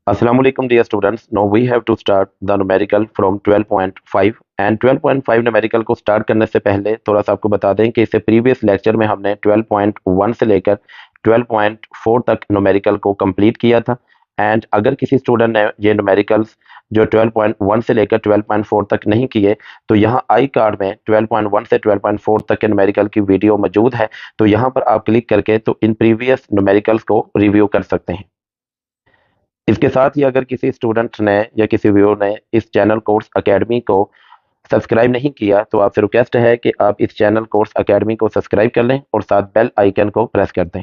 Assalamu alaikum dear students. Now we have to start the numerical from 12.5 and 12.5 numerical को start करने से पहले थोड़ा सा आपको बता दें कि इससे प्रीवियस लेक्चर में हमने 12.1 से लेकर 12.4 तक numerical को complete किया था। एंड अगर किसी स्टूडेंट ने ये न्यूमेरिकल्स जो 12.1 से लेकर 12.4 तक नहीं किए तो यहाँ आई कार्ड में 12.1 से 12.4 तक के न्यूमेरिकल की वीडियो मौजूद है। तो यहाँ पर आप क्लिक करके तो इन प्रीवियस न्यूमेरिकल्स को रिव्यू कर सकते हैं। इसके साथ ही अगर किसी स्टूडेंट ने या किसी व्यूअर ने इस चैनल कोर्स एकेडमी को सब्सक्राइब नहीं किया तो आपसे रिक्वेस्ट है कि आप इस चैनल कोर्स एकेडमी को सब्सक्राइब कर लें और साथ बेल आइकन को प्रेस कर दें।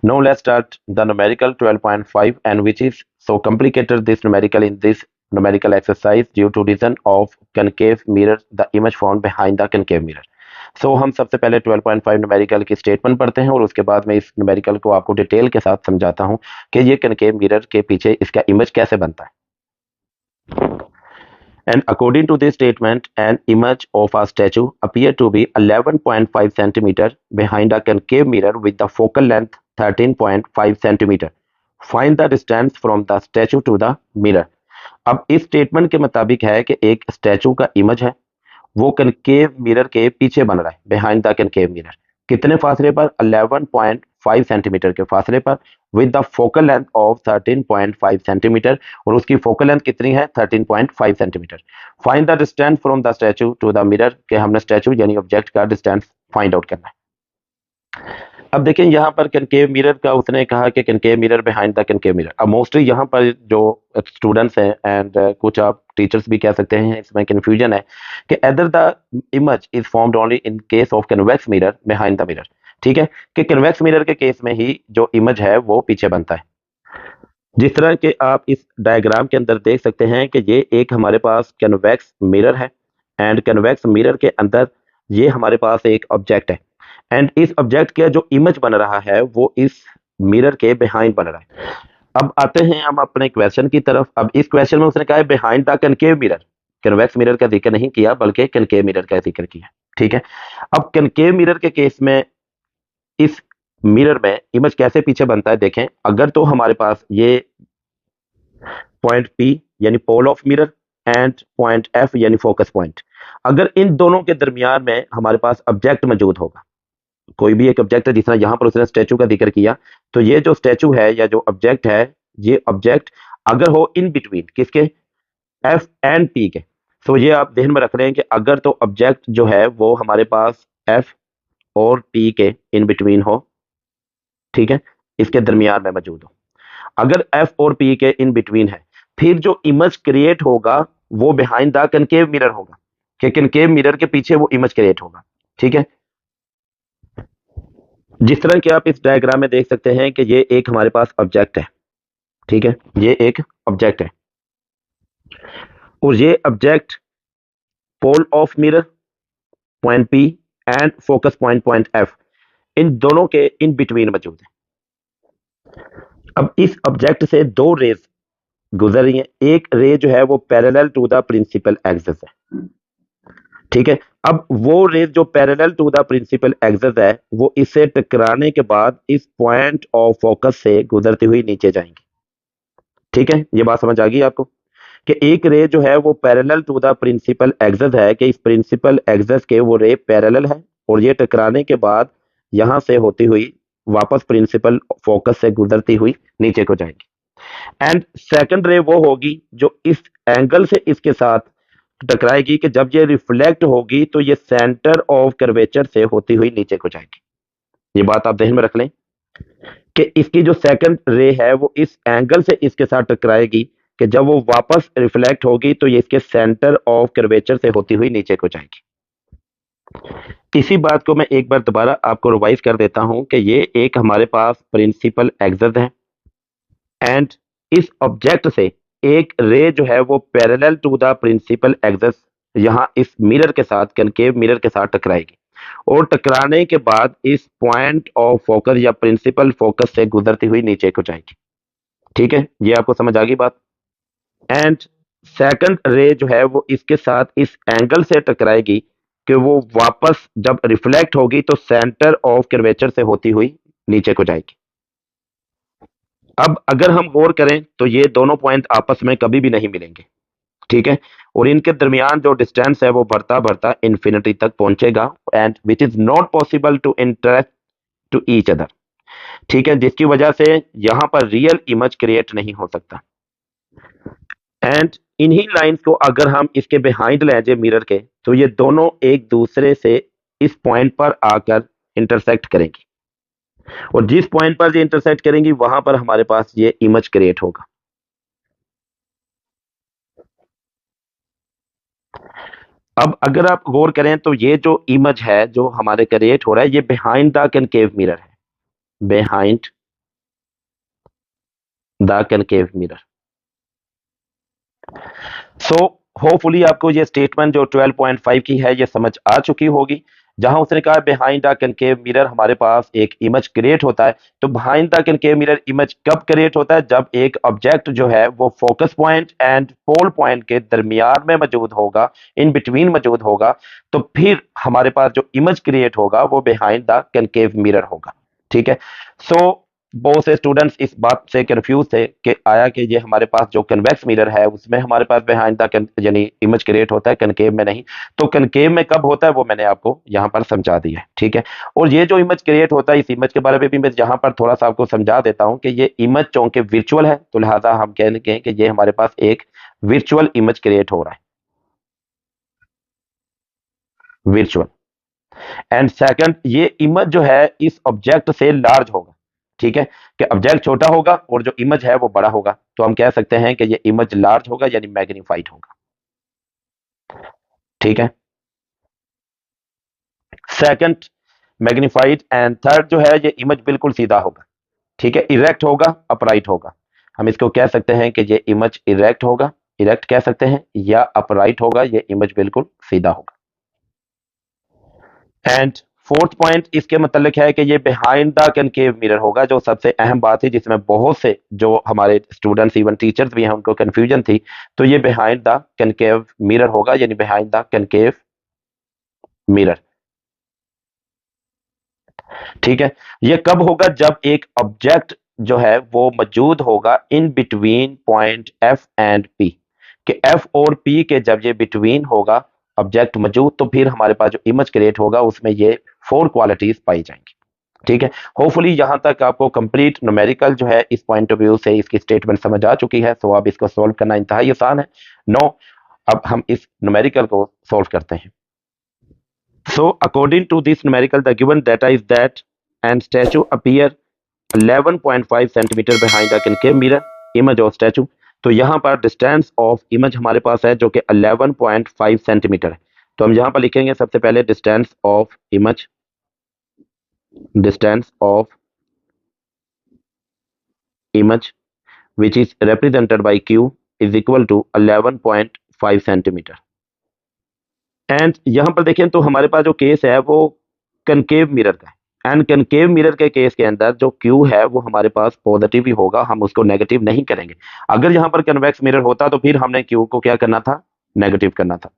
Now let's start the numerical 12.5 and which is so complicated this numerical in this numerical exercise due to reason of concave mirror the image found behind the concave mirror। सो हम सबसे पहले 12.5 numerical की statement पढ़ते हैं और उसके बाद मैं इस न्यूमेरिकल को आपको डिटेल के साथ समझाता हूं कि ये कनकेव मिरर के पीछे इसका इमेज कैसे बनता है। And according to this statement, an image of a statue appeared to be 11.5 centimeter behind a concave mirror with the focal length 13.5 centimeter. Find the distance from the statue to the mirror। अब इस statement के मुताबिक है कि एक statue का image है, वो कनकेव मिरर के पीछे बन रहा है, बिहाइंड द कनकेव मिरर। कितने फासले पर? 11.5 सेंटीमीटर के फासले पर, with the focal length of 13.5 centimetre, और उसकी फोकल लेंथ कितनी है? 13.5 centimetre. Find the distance from the statue to the mirror, के हमने स्टैचू यानी ऑब्जेक्ट का डिस्टेंस फाइंड आउट करना है। अब देखें यहाँ पर कनकेव मिरर का उसने कहा कि concave mirror behind the concave mirror. अब मोस्टली यहाँ पर जो स्टूडेंट्स हैं एंड कुछ आप टीचर्स भी कह सकते हैं, इसमें कंफ्यूजन है कि other the image is formed only in case of convex mirror behind the mirror. ठीक है कि कन्वेक्स मिरर के केस में ही जो इमेज है वो पीछे बनता है। जिस तरह के आप इस डायग्राम के अंदर देख सकते हैं कि ये एक हमारे पास कन्वेक्स मिरर है एंड कन्वेक्स मिरर के अंदर ये हमारे पास एक ऑब्जेक्ट है एंड इस ऑब्जेक्ट का जो इमेज बन रहा है वो इस मिरर के बिहाइंड बन रहा है। अब आते हैं हम अपने क्वेश्चन की तरफ। अब इस क्वेश्चन में उसने कहा है behind the concave mirror, convex mirror का जिक्र नहीं किया बल्कि कनकेव मिरर का जिक्र किया। ठीक है, अब कनकेव मिरर के केस में इस मिरर में इमेज कैसे पीछे बनता है देखें। अगर तो हमारे पास ये पॉइंट P यानी pole of mirror and point F यानी फोकस पॉइंट, अगर इन दोनों के दरमियान में हमारे पास ऑब्जेक्ट मौजूद होगा, कोई भी एक ऑब्जेक्ट है, जिस तरह यहां पर उसने स्टैचू का जिक्र किया, तो ये जो स्टैचू है या जो ऑब्जेक्ट है, ये ऑब्जेक्ट अगर हो इन बिटवीन किसके? F एंड P के। तो ये आप ध्यान में रख रहे हैं कि अगर तो ऑब्जेक्ट जो है वो हमारे पास F और P के इन बिटवीन हो, ठीक है, इसके दरमियान में मौजूद हो। अगर F और P के इन बिटवीन है, फिर जो इमेज क्रिएट होगा वो बिहाइंड द कनकेव मिरर होगा, कि कनकेव मिरर के पीछे वो इमेज क्रिएट होगा। ठीक है, जिस तरह कि आप इस डायग्राम में देख सकते हैं कि ये एक हमारे पास ऑब्जेक्ट है। ठीक है, ये एक ऑब्जेक्ट है और ये object pole of mirror point P and focus point point F, इन दोनों के इन बिटवीन मौजूद है। अब इस ऑब्जेक्ट से दो रेज गुजर रही हैं। एक रे जो है वो parallel to the principal axis है। ठीक है, अब वो रेज जो parallel to the principal axis है वो इससे टकराने के बाद इस पॉइंट ऑफ फोकस से गुजरती हुई नीचे जाएंगी। ठीक है, ये बात समझ आ गई आपको कि एक रे जो है वो parallel to the principal axis है, कि इस प्रिंसिपल एक्सिस के वो रे पैरेलल है और ये टकराने के बाद यहां से होती हुई वापस प्रिंसिपल फोकस से गुजरती हुई नीचे को जाएंगी। एंड सेकंड रे वो होगी जो इस एंगल से इसके साथ टकराएगी कि जब ये रिफ्लेक्ट होगी तो ये सेंटर ऑफ कर्वेचर से होती हुई नीचे को जाएगी। ये बात आप ध्यान में रख लें कि इसकी जो सेकंड रे है वो इस एंगल से इसके साथ टकराएगी कि जब वो वापस रिफ्लेक्ट होगी तो ये इसके सेंटर ऑफ कर्वेचर से होती हुई नीचे को जाएगी। इसी बात को मैं एक बार दोबारा आपको रिवाइज कर देता हूं कि ये एक हमारे पास प्रिंसिपल एक्सिस है एंड इस ऑब्जेक्ट से एक रे जो है वो parallel to the principal axis यहां इस मिरर के साथ, कनकेव मिरर के साथ टकराएगी और टकराने के बाद इस पॉइंट ऑफ फोकस या प्रिंसिपल फोकस से गुजरती हुई नीचे को जाएगी। ठीक है, ये आपको समझ आ गई बात। एंड सेकंड रे जो है वो इसके साथ इस एंगल से टकराएगी कि वो वापस जब रिफ्लेक्ट होगी तो सेंटर ऑफ कर्वेचर से होती हुई नीचे को जाएगी। अब अगर हम गौर करें तो ये दोनों पॉइंट आपस में कभी भी नहीं मिलेंगे, ठीक है, और इनके दरमियान जो डिस्टेंस है वो बढ़ता बढ़ता इन्फिनिटी तक पहुंचेगा, and which is not possible to interact to each other, ठीक है, जिसकी वजह से यहां पर रियल इमेज क्रिएट नहीं हो सकता। एंड इन्हीं लाइंस को अगर हम इसके बिहाइंड ले जाए मिरर के, तो ये दोनों एक दूसरे से इस पॉइंट पर आकर इंटरसेक्ट करेंगी, और जिस पॉइंट पर ये इंटरसेक्ट करेंगी वहां पर हमारे पास ये इमेज क्रिएट होगा। अब अगर आप गौर करें तो ये जो इमेज है जो हमारे क्रिएट हो रहा है, ये बिहाइंड द कनकेव मिरर है, behind the concave mirror. So hopefully आपको ये स्टेटमेंट जो 12.5 की है ये समझ आ चुकी होगी, जहां उसने कहा बिहाइंड द कनकेव मिरर हमारे पास एक इमेज क्रिएट होता है। तो behind the concave mirror image कब क्रिएट होता है? जब एक ऑब्जेक्ट जो है वो focus point and pole point के दरमियान में मौजूद होगा, इन बिटवीन मौजूद होगा, तो फिर हमारे पास जो इमेज क्रिएट होगा वो बिहाइंड द कनकेव मिरर होगा, ठीक है। सो बहुत से स्टूडेंट्स इस बात से कंफ्यूज थे कि आया कि ये हमारे पास जो कन्वेक्स मिरर है उसमें हमारे पास बिहाइंड द यानी इमेज क्रिएट होता है, कनकेव में नहीं। तो कनकेव में कब होता है वो मैंने आपको यहाँ पर समझा दिया है, ठीक है। और ये जो इमेज क्रिएट होता है, इस इमेज के बारे में भी मैं यहाँ पर थोड़ा सा आपको समझा देता हूँ कि ये इमेज चूंकि विर्चुअल है, तो लिहाजा हम कहेंगे कि ये हमारे पास एक विर्चुअल इमेज क्रिएट हो रहा है, विर्चुअल। एंड सेकंड, ये इमेज जो है इस ऑब्जेक्ट से लार्ज होगा, ठीक है, कि ऑब्जेक्ट छोटा होगा और जो इमेज है वो बड़ा होगा, तो हम कह सकते हैं कि ये इमेज लार्ज होगा यानी मैग्नीफाइड होगा, ठीक है। Second, magnified. एंड थर्ड जो है, ये इमेज बिल्कुल सीधा होगा, ठीक है, इरेक्ट होगा, अपराइट होगा। हम इसको कह सकते हैं कि ये इमेज इरेक्ट होगा, इरेक्ट कह सकते हैं, या अपराइट होगा, ये इमेज बिल्कुल सीधा होगा। एंड फोर्थ पॉइंट इसके मतलब है कि ये बिहाइंड द कनकेव मिरर होगा, जो सबसे अहम बात है जिसमें बहुत से जो हमारे स्टूडेंट्स इवन टीचर्स भी हैं उनको कंफ्यूजन थी। तो ये बिहाइंड द कनकेव मिरर होगा यानी बिहाइंड द कनकेव मिरर, ठीक है। ये कब होगा? जब एक ऑब्जेक्ट जो है वो मौजूद होगा in between point F and P, कि एफ और पी के जब ये बिटवीन होगा ऑब्जेक्ट मौजूद, तो फिर हमारे पास जो इमेज क्रिएट होगा उसमें ये फोर क्वालिटीज पाई जाएंगी, ठीक है। होपफुली यहां तक आपको कंप्लीट न्यूमेरिकल जो है इस पॉइंट ऑफ व्यू से इसकी स्टेटमेंट समझ आ चुकी है। तो अब इसको सॉल्व करना इंतहाई आसान है। नो, अब हम इस न्यूमेरिकल को सॉल्व करते हैं। So according to this numerical the given data is that and statue appear 11.5 centimetre behind the concave mirror image of statue. तो यहाँ पर डिस्टेंस ऑफ इमेज हमारे पास है जो कि 11.5 सेंटीमीटर है। तो हम यहाँ पर लिखेंगे सबसे पहले distance of image, distance of image which is represented by q is equal to 11.5 centimetre. And यहां पर देखें तो हमारे पास जो केस है वो कनकेव मिरर का है, एंड कनकेव मिरर के केस के अंदर जो q है वो हमारे पास पॉजिटिव ही होगा, हम उसको नेगेटिव नहीं करेंगे। अगर यहां पर कन्वेक्स मिरर होता तो फिर हमने q को क्या करना था? नेगेटिव करना था।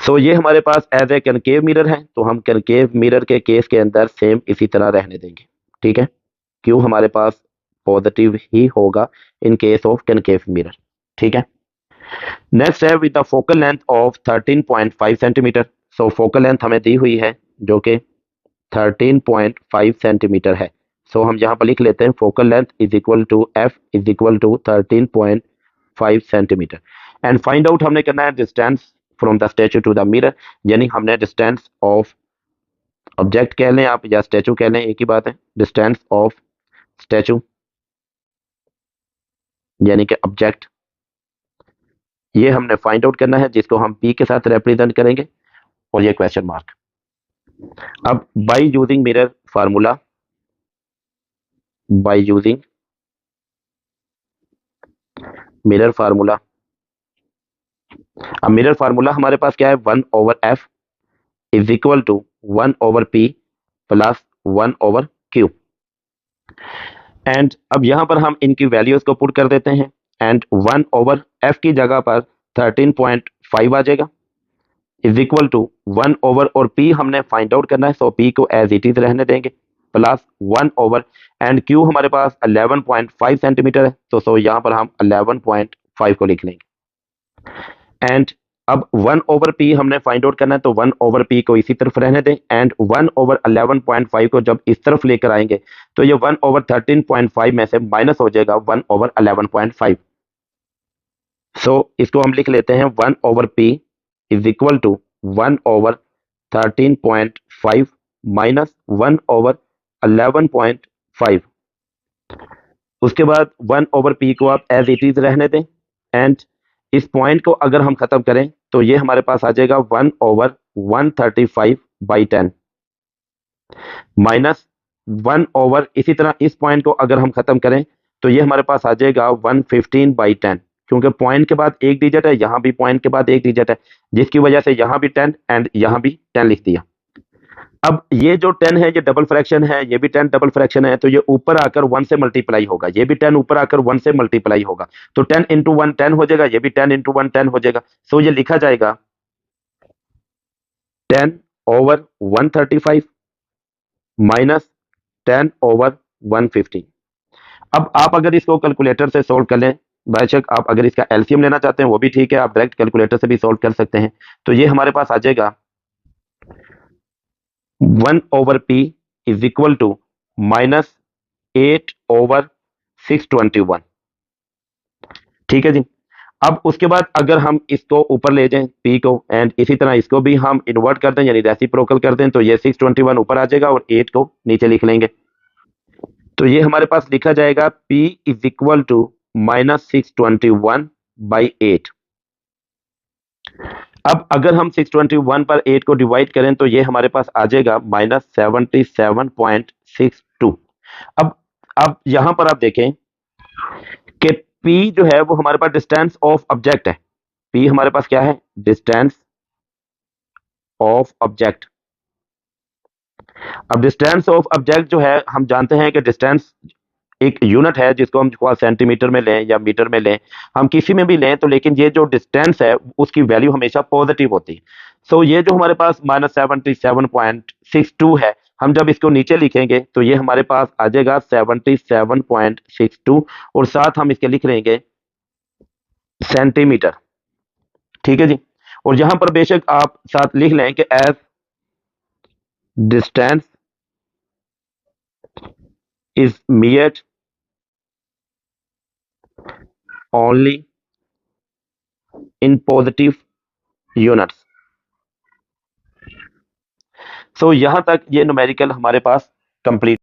सो ये हमारे पास एज ए कनकेव मिरर है, तो हम कनकेव मिरर के केस के अंदर सेम इसी तरह रहने देंगे, ठीक है। q हमारे पास पॉजिटिव ही होगा in case of concave mirror, ठीक है। नेक्स्ट है with the focal length of 13.5 centimetre. So focal length हमें दी हुई है जो कि 13.5 सेंटीमीटर है। सो हम यहाँ पर लिख लेते हैं focal length is equal to F is equal to 13.5 centimetre. And find out हमने करना है distance from the statue to the mirror, यानी हमने डिस्टेंस ऑफ ऑब्जेक्ट कह लें आप या स्टैचू कह लें, एक ही बात है, डिस्टेंस ऑफ स्टैचू यानी कि ऑब्जेक्ट, ये हमने फाइंड आउट करना है जिसको हम पी के साथ रिप्रेजेंट करेंगे और ये क्वेश्चन मार्क। अब by using mirror formula, by using mirror formula, अब मिरर फार्मूला हमारे पास क्या है? 1/f is equal to 1/p plus 1/q। And अब यहां पर हम इनकी वैल्यूज को पुट कर देते हैं, एंड 1/f की जगह पर 13.5 आ जाएगा इज इक्वल टू 1/, और p हमने फाइंड आउट करना है, सो p को एज इट इज रहने देंगे, प्लस 1 ओवर, एंड क्यू हमारे पास 11.5 सेंटीमीटर है, तो सो यहाँ पर हम 11.5 को लिख लेंगे। एंड अब 1/p हमने फाइंड आउट करना है, तो 1/p को इसी तरफ रहने दें, एंड 1/11.5 को जब इस तरफ लेकर आएंगे तो ये 1/13.5 में से माइनस हो जाएगा 1/11.5। सो इसको हम लिख लेते हैं 1/p is equal to 1/13.5 minus 1/11.5। उसके बाद 1/p को आप एज इट इज रहने दें, एंड इस पॉइंट को अगर हम खत्म करें तो ये हमारे पास आ जाएगा 1/135/10 माइनस 1 इसी तरह इस पॉइंट को अगर हम खत्म करें तो ये हमारे पास आ जाएगा 115/10, क्योंकि पॉइंट के बाद एक डिजिट है, यहाँ भी पॉइंट के बाद एक डिजिट है, जिसकी वजह से यहाँ भी 10 एंड यहाँ भी 10 लिख दिया। अब ये जो 10 है ये डबल फ्रैक्शन है, ये भी 10 डबल फ्रैक्शन है, तो ये ऊपर आकर 1 से मल्टीप्लाई होगा, ये भी 10 ऊपर आकर 1 से मल्टीप्लाई होगा, तो 10 इंटू 1 10 हो जाएगा, ये भी 10 इंटू 1 10 हो जाएगा। सो ये लिखा जाएगा 10/135 माइनस 10/150। अब आप अगर इसको कैलकुलेटर से सोल्व कर लें, बेशक आप अगर इसका एलसीएम लेना चाहते हैं वो भी ठीक है, आप डायरेक्ट कैलकुलेटर से भी सोल्व कर सकते हैं, तो ये हमारे पास आ जाएगा 1/p is equal to minus 8/621। ठीक है जी। अब उसके बाद अगर हम इसको ऊपर ले जाएं p को, एंड इसी तरह इसको भी हम इन्वर्ट कर दें यानी रेसिप्रोकल कर दें, तो ये 621 ऊपर आ जाएगा और 8 को नीचे लिख लेंगे, तो ये हमारे पास लिखा जाएगा p is equal to minus 621/8। अब अगर हम 621 पर 8 को डिवाइड करें तो ये हमारे पास आ जाएगा माइनस 77.62। अब यहां पर आप देखें कि P जो है वो हमारे पास डिस्टेंस ऑफ ऑब्जेक्ट है। P हमारे पास क्या है? Distance of object. अब डिस्टेंस ऑफ ऑब्जेक्ट जो है हम जानते हैं कि डिस्टेंस एक यूनिट है जिसको हम सेंटीमीटर में लें या मीटर में लें, हम किसी में भी लें, तो लेकिन ये जो डिस्टेंस है उसकी वैल्यू हमेशा पॉजिटिव होती है। सो ये जो हमारे पास माइनस 77.62 है, हम जब इसको नीचे लिखेंगे तो ये हमारे पास आ जाएगा 77.62 और साथ हम इसके लिख लेंगे सेंटीमीटर। ठीक है जी। और यहां पर बेशक आप साथ लिख लें कि as distance is measured only in positive units। So यहां तक ये न्यूमेरिकल हमारे पास कंप्लीट।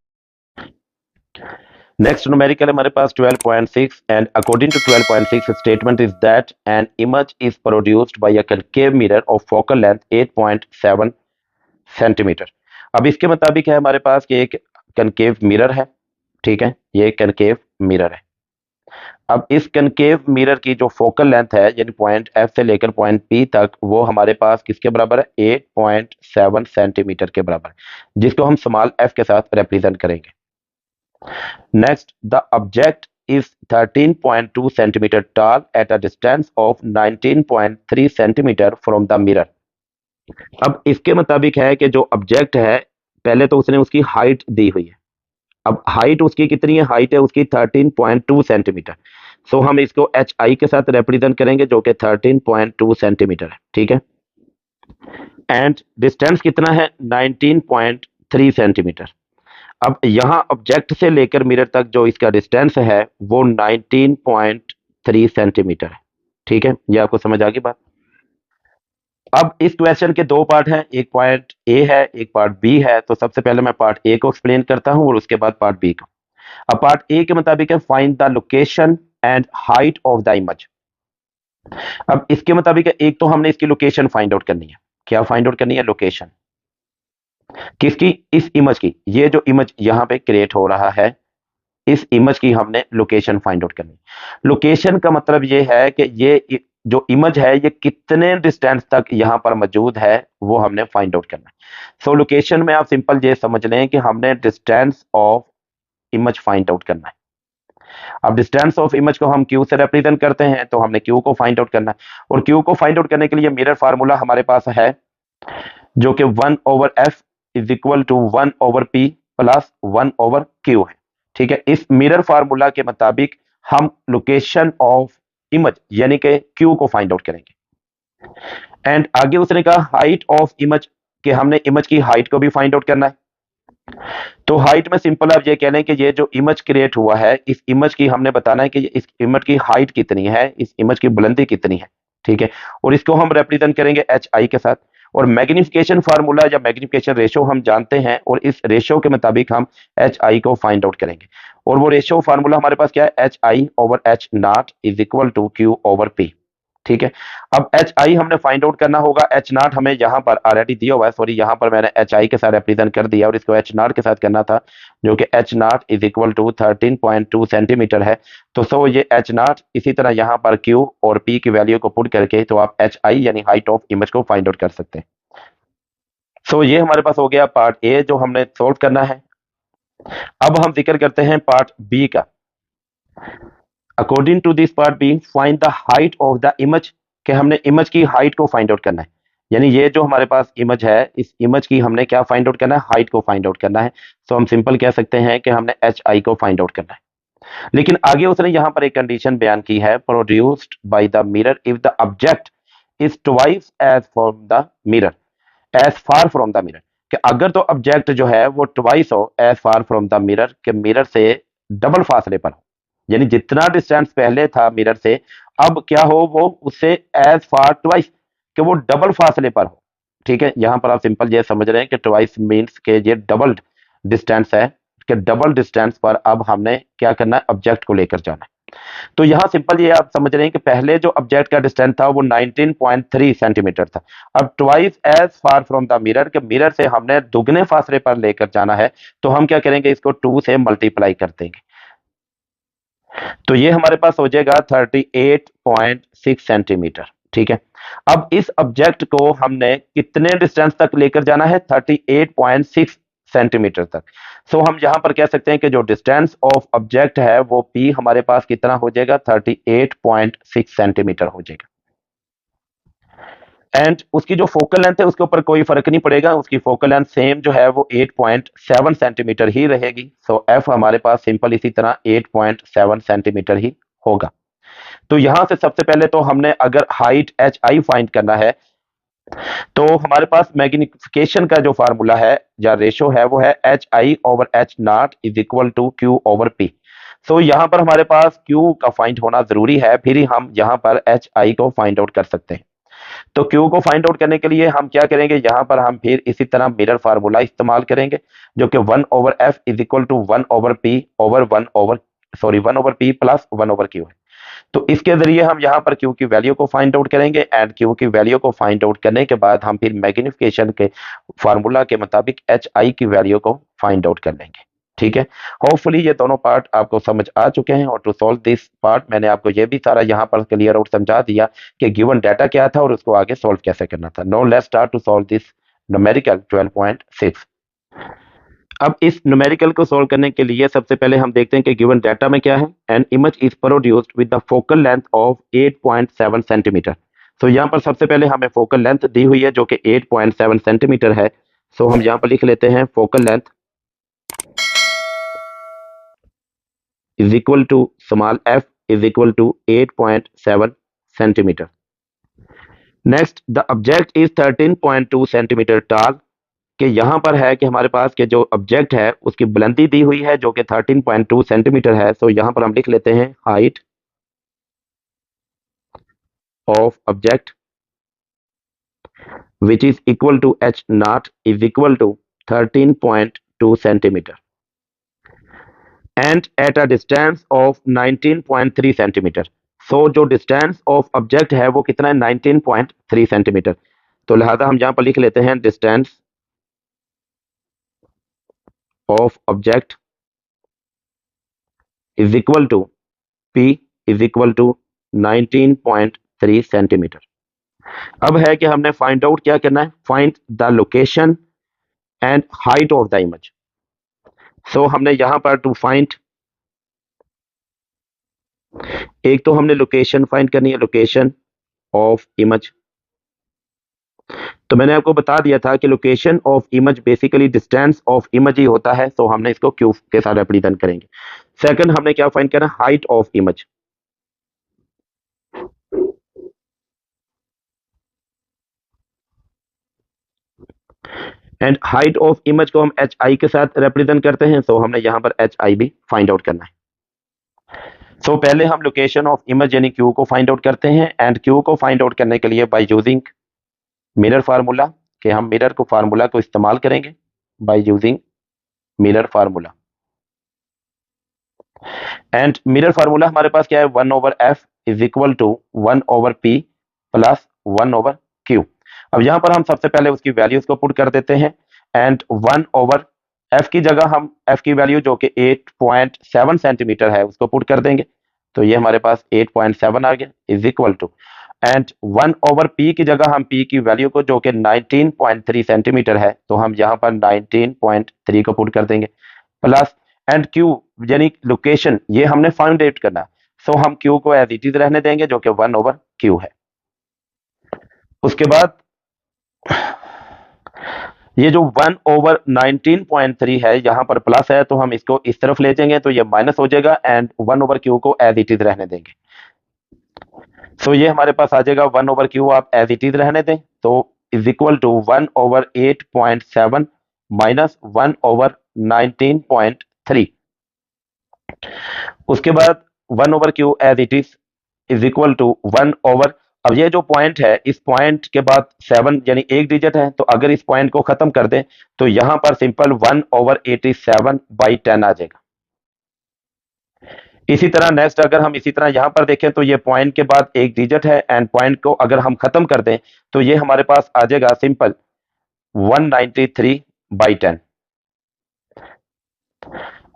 नेक्स्ट न्यूमेरिकल हमारे पास 12.6, and according to 12.6 statement is that an image is produced by a concave mirror of focal length 8.7 centimetre. अब इसके मुताबिक है हमारे पास कि एक कनकेव मिरर है, ठीक है, ये कनकेव मिरर है। अब इस कनकेव मिरर की जो फोकल लेंथ है यानी पॉइंट एफ से लेकर पॉइंट पी तक, वो हमारे पास किसके बराबर है? 8.7 सेंटीमीटर के बराबर, जिसको हम स्मॉल एफ के साथ रिप्रेजेंट करेंगे। Next, the object is 13.2 centimetre toll eight a distance of 19.3 centimetre from the mirror. अब इसके मुताबिक है कि जो ऑब्जेक्ट है, पहले तो उसने उसकी हाइट दी हुई है। अब हाइट उसकी कितनी है? हाइट है उसकी 13.2 सेंटीमीटर। सो हम इसको एच आई के साथ रिप्रेजेंट करेंगे जो कि 13.2 सेंटीमीटर है, ठीक है। एंड डिस्टेंस कितना है? 19.3 सेंटीमीटर। अब यहां ऑब्जेक्ट से लेकर मिरर तक जो इसका डिस्टेंस है वो 19.3 सेंटीमीटर है, ठीक है। ये आपको समझ आ गई बात। अब इस क्वेश्चन के दो पार्ट हैं, एक पार्ट ए है, एक पार्ट बी है। तो सबसे पहले मैं पार्ट ए को एक्सप्लेन करता हूं और उसके बाद पार्ट बी को। अब पार्ट ए के मुताबिक है find the location and height of the image. अब इसके मुताबिक एक तो हमने इसकी लोकेशन फाइंड आउट करनी है। क्या फाइंड आउट करनी है? लोकेशन किसकी? इस इमेज की। ये जो इमेज यहां पे क्रिएट हो रहा है, इस इमेज की हमने लोकेशन फाइंड आउट करनी। लोकेशन का मतलब ये है कि ये जो इमेज है ये कितने डिस्टेंस तक यहां पर मौजूद है वो हमने फाइंड आउट करना है। सो लोकेशन में आप सिंपल ये समझ लें कि हमने distance of image find out करना है। अब डिस्टेंस ऑफ इमेज को हम क्यू से रिप्रेजेंट करते हैं, तो हमने क्यू को फाइंड आउट करना है। और क्यू को फाइंड आउट करने के लिए मिरर फार्मूला हमारे पास है जो कि 1/f is equal to 1/p plus 1/q है। ठीक है, इस मिरर फार्मूला के मुताबिक हम लोकेशन ऑफ इमेज यानी कि q को फाइंड आउट करेंगे। एंड आगे उसने कहा हाइट ऑफ इमेज, कि हमने इमेज की हाइट को भी फाइंड आउट करना है। तो हाइट में सिंपल आप ये कह लें कि ये जो इमेज क्रिएट हुआ है, इस इमेज की हमने बताना है कि इस इमेज की हाइट कितनी है, इस इमेज की बुलंदी कितनी है। ठीक है, और इसको हम रिप्रेजेंट करेंगे एच आई के साथ। और मैग्निफिकेशन फार्मूला या मैग्निफिकेशन रेशो हम जानते हैं, और इस रेशो के मुताबिक हम एच आई को फाइंड आउट करेंगे। और वो रेशो फार्मूला हमारे पास क्या है, H I over H nought is equal to Q over P. ठीक है, अब एच आई हमने फाइंड आउट करना होगा। एच नॉट हमें यहां पर ऑलरेडी दिया हुआ है, सॉरी यहां पर मैंने एच आई के साथ रिप्रेजेंट कर दिया और इसको एच नॉट के साथ करना था, जो कि H nought is equal to 13.2 centimetre है। तो सो ये एच नॉट, इसी तरह यहां पर क्यू और पी की वैल्यू को पुट करके तो आप एच आई यानी हाइट ऑफ इमेज को फाइंड आउट कर सकते हैं। सो ये हमारे पास हो गया पार्ट ए जो हमने सोल्व करना है। अब हम जिक्र करते हैं पार्ट बी का। According to this part B, find the height of the image, कि हमने इमेज की हाइट को फाइंड आउट करना है। यानी ये जो हमारे पास इमेज है, इस इमेज की हमने क्या फाइंड आउट करना है, हाइट को फाइंड आउट करना है। तो हम सिंपल कह सकते हैं कि हमने एच आई को फाइंड आउट करना है। लेकिन आगे उसने यहां पर एक कंडीशन बयान की है, produced by the mirror if the object is twice as from the mirror, as far from the mirror, कि अगर तो ऑब्जेक्ट जो है वो ट्वाइस हो as far from the mirror, के मिरर से डबल फासले पर हो। यानी जितना डिस्टेंस पहले था मिरर से, अब क्या हो, वो उससे एज फार ट्वाइस, कि वो डबल फासले पर हो। ठीक है, यहां पर आप सिंपल ये समझ रहे हैं कि ट्वाइस मीन्स के ये डबल डिस्टेंस है, कि डबल डिस्टेंस पर अब हमने क्या करना है, ऑब्जेक्ट को लेकर जाना है। तो यहां सिंपल ये आप समझ रहे हैं कि पहले जो ऑब्जेक्ट का डिस्टेंस था वो 19.3 सेंटीमीटर था। अब twice as far from the mirror, के मिरर से हमने दुगने फासले पर लेकर जाना है, तो हम क्या करेंगे, इसको 2 से मल्टीप्लाई कर देंगे। तो ये हमारे पास हो जाएगा 38.6 सेंटीमीटर। ठीक है, अब इस ऑब्जेक्ट को हमने कितने डिस्टेंस तक लेकर जाना है, 38.6 सेंटीमीटर तक। सो हम यहां पर कह सकते हैं कि जो डिस्टेंस ऑफ ऑब्जेक्ट है वो पी हमारे पास कितना हो जाएगा, 38.6 सेंटीमीटर हो जाएगा। एंड उसकी जो फोकल लेंथ है उसके ऊपर कोई फर्क नहीं पड़ेगा, उसकी फोकल लेंथ सेम जो है वो 8.7 सेंटीमीटर ही रहेगी। सो एफ हमारे पास सिंपल इसी तरह 8.7 सेंटीमीटर ही होगा। तो यहां से सबसे पहले तो हमने अगर हाइट एच आई फाइंड करना है, तो हमारे पास मैग्निफिकेशन का जो फार्मूला है या रेशो है वो है H I over H nought is equal to Q over P. So यहां पर हमारे पास क्यू का फाइंड होना जरूरी है, फिर ही हम यहां पर एच आई को फाइंड आउट कर सकते हैं। तो क्यू को फाइंड आउट करने के लिए हम क्या करेंगे, यहां पर हम फिर इसी तरह मिरर फार्मूला इस्तेमाल करेंगे, जो कि 1/f is equal to 1/p over 1/p plus 1/q है। तो इसके जरिए हम यहां पर क्यू की वैल्यू को फाइंड आउट करेंगे, एंड क्यू की वैल्यू को फाइंड आउट करने के बाद हम फिर मैग्निफिकेशन के फार्मूला के मुताबिक एच आई की वैल्यू को फाइंड आउट कर लेंगे। ठीक है, होपफुली ये दोनों पार्ट आपको समझ आ चुके हैं। और टू सॉल्व दिस पार्ट मैंने आपको ये भी सारा यहाँ पर क्लियर आउट समझा दिया कि गिवन डाटा क्या था और उसको आगे सॉल्व कैसे करना था। No let's start to solve this numerical 12.6। अब इस न्यूमेरिकल को सॉल्व करने के लिए सबसे पहले हम देखते हैं कि गिवन डाटा में क्या है। An image is produced with the focal length of 8.7 centimetre. So यहाँ पर सबसे पहले हमें फोकल लेंथ दी हुई है जो कि 8.7 सेंटीमीटर है। सो हम यहाँ पर लिख लेते हैं focal length is equal to small f is equal to 8.7 centimeter. Next, the object is 13.2 centimetre tall, कि यहाँ पर है कि हमारे पास के जो ऑब्जेक्ट है उसकी बुलंदी दी हुई है जो कि 13.2 सेंटीमीटर है। सो यहाँ पर हम लिख लेते हैं height of object which is equal to H nought is equal to 13.2 centimetre and at a distance of 19.3 centimetre. So जो डिस्टेंस ऑफ ऑब्जेक्ट है वो कितना है, 19.3 सेंटीमीटर। तो लिहाजा हम यहां पर लिख लेते हैं distance of object is equal to P is equal to 19.3 centimetre. अब है कि हमने फाइंड आउट क्या करना है, find the location and height of the image. So हमने यहां पर टू फाइंड, एक तो हमने लोकेशन फाइंड करनी है, लोकेशन ऑफ इमेज, तो मैंने आपको बता दिया था कि location of image basically distance of image ही होता है, तो हमने इसको क्यू के साथ रिप्रेजेंट करेंगे। सेकंड हमने क्या फाइंड करना, height of image. And height of image को हम एच आई के साथ रिप्रेजेंट करते हैं, तो हमने यहां पर एच आई भी फाइंड आउट करना है। सो पहले हम लोकेशन ऑफ इमेज यानी क्यू को फाइंड आउट करते हैं, एंड क्यू को फाइंड आउट करने के लिए बाय यूजिंग मिरर फार्मूला, कि हम मिरर को फार्मूला को इस्तेमाल करेंगे bye using mirror formula. And mirror formula हमारे पास क्या है, 1/f is equal to 1/p plus 1/q। अब यहां पर हम सबसे पहले उसकी वैल्यूज को पुट कर देते हैं, एंड 1/f की जगह हम f की वैल्यू जो कि 8.7 सेंटीमीटर है उसको पुट कर देंगे, तो ये हमारे पास 8.7 आ गया, is equal to, and 1/p की जगह हम p की वैल्यू को जो कि 19.3 सेंटीमीटर है, तो हम यहाँ पर 19.3 को पुट कर देंगे, प्लस एंड q यानी लोकेशन ये हमने फाइंड आउट करना है, सो हम q को एज इट इज रहने देंगे जो कि 1/q है। उसके बाद ये जो 1/19.3 है यहाँ पर प्लस है, तो हम इसको इस तरफ ले जाएंगे तो ये माइनस हो जाएगा, एंड 1/q को एज इट इज रहने देंगे। सो ये हमारे पास आ जाएगा 1/q आप एज इट इज रहने दें, तो इज इक्वल टू 1/8.7 माइनस 1/19.3। उसके बाद 1/q as it is equal to 1/, अब ये जो पॉइंट है इस पॉइंट के बाद 7 यानी एक डिजिट है, तो अगर इस पॉइंट को खत्म कर दें तो यहां पर सिंपल 1/87/10 आ जाएगा। इसी तरह नेक्स्ट अगर हम इसी तरह यहां पर देखें तो ये पॉइंट के बाद एक डिजिट है, एंड पॉइंट को अगर हम खत्म कर दें तो ये हमारे पास आ जाएगा सिंपल 193/10।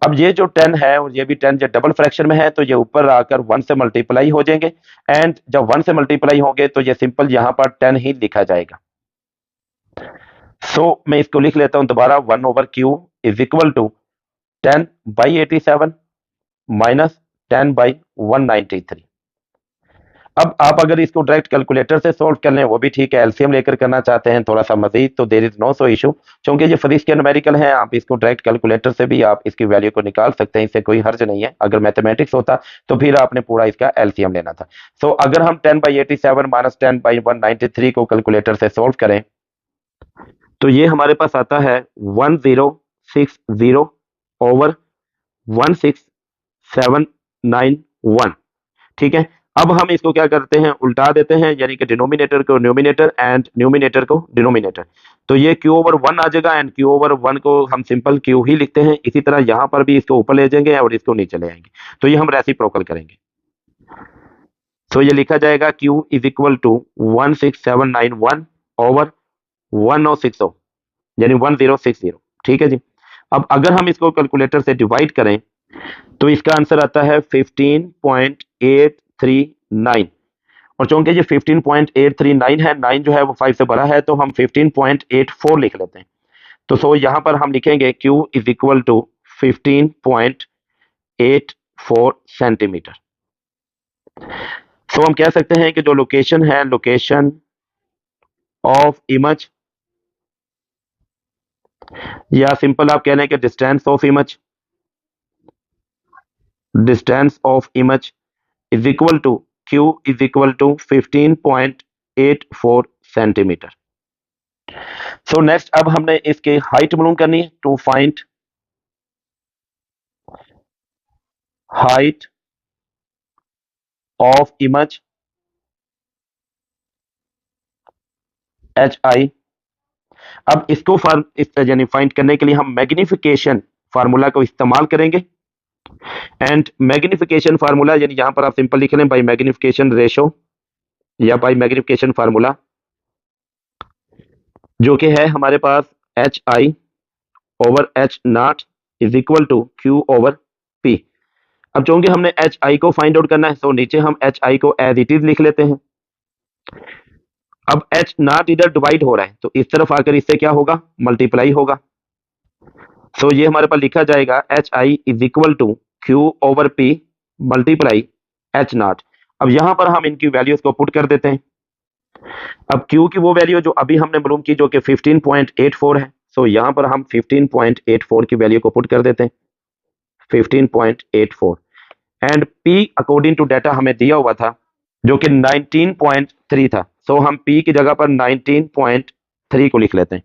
अब ये जो 10 है और ये भी 10 जो डबल फ्रैक्शन में है, तो ये ऊपर आकर 1 से मल्टीप्लाई हो जाएंगे, एंड जब 1 से मल्टीप्लाई होंगे तो ये सिंपल यहां पर 10 ही लिखा जाएगा। सो मैं इसको लिख लेता हूं दोबारा, 1/q is equal to 10/87 minus 10/193। अब आप अगर इसको डायरेक्ट कैलकुलेटर से सॉल्व कर लें वो भी ठीक है, एलसीएम लेकर करना चाहते हैं थोड़ा सा मजीद, तो there is no so issue, क्योंकि ये फिजिक्स के न्यूमेरिकल है, आप इसको डायरेक्ट कैलकुलेटर से भी आप इसकी वैल्यू को निकाल सकते हैं, इससे कोई हर्ज नहीं है। अगर मैथमेटिक्स होता तो फिर आपने पूरा इसका एलसीएम लेना था। सो अगर हम 10/87 माइनस 10/193 को कैलकुलेटर से सॉल्व करें तो ये हमारे पास आता है 1060/16791। ठीक है, अब हम इसको क्या करते हैं, उल्टा देते हैं, यानी कि डिनोमिनेटर को न्यूमिनेटर एंड न्यूमिनेटर को डिनोमिनेटर, तो ये q/1 आ जाएगा, एंड q/1 को हम सिंपल q ही लिखते हैं। इसी तरह यहां पर भी इसको ऊपर ले जाएंगे और इसको नीचे ले आएंगे, तो ये हम रेसिप्रोकल करेंगे। तो ये लिखा जाएगा q इज इक्वल टू 16791/1060 यानी 1060। ठीक है जी, अब अगर हम इसको कैलकुलेटर से डिवाइड करें तो इसका आंसर आता है 15.839, और चूंकि ये 15.839 है, 9 जो है वो 5 से बड़ा है, तो हम 15.84 लिख लेते हैं। तो सो यहां पर हम लिखेंगे q is equal to 15.84 centimetre. So हम कह सकते हैं कि जो लोकेशन है, लोकेशन ऑफ इमेज, या सिंपल आप कह लें कि distance of image, distance of image is equal to q is equal to 15.84 centimetre. So next अब हमने इसके हाइट मालूम करनी है, to find height of image HI। अब इसको यानी फाइंड करने के लिए हम मैग्निफिकेशन फार्मूला को इस्तेमाल करेंगे, एंड मैग्निफिकेशन फार्मूला यानी यहां पर आप सिंपल लिख लें बाय मैग्निफिकेशन रेशो या बाय मैग्निफिकेशन फार्मूला, जो कि है हमारे पास HI/H0 is equal to Q/P। अब चूंकि हमने HI को फाइंड आउट करना है, तो नीचे हम HI को एज इट इज लिख लेते हैं। अब H0 इधर डिवाइड हो रहा है, तो इस तरफ आकर इससे क्या होगा, मल्टीप्लाई होगा, तो ये हमारे पास लिखा जाएगा HI is equal to Q/P multiply H0। अब यहां पर हम इनकी वैल्यूज को पुट कर देते हैं, अब Q की वो वैल्यू जो अभी हमने मालूम की जो कि 15.84 है, सो यहाँ पर हम 15.84 की वैल्यू को पुट कर देते हैं, 15.84, and P according to data हमें दिया हुआ था जो कि 19.3 था, सो हम P की जगह पर 19.3 को लिख लेते हैं।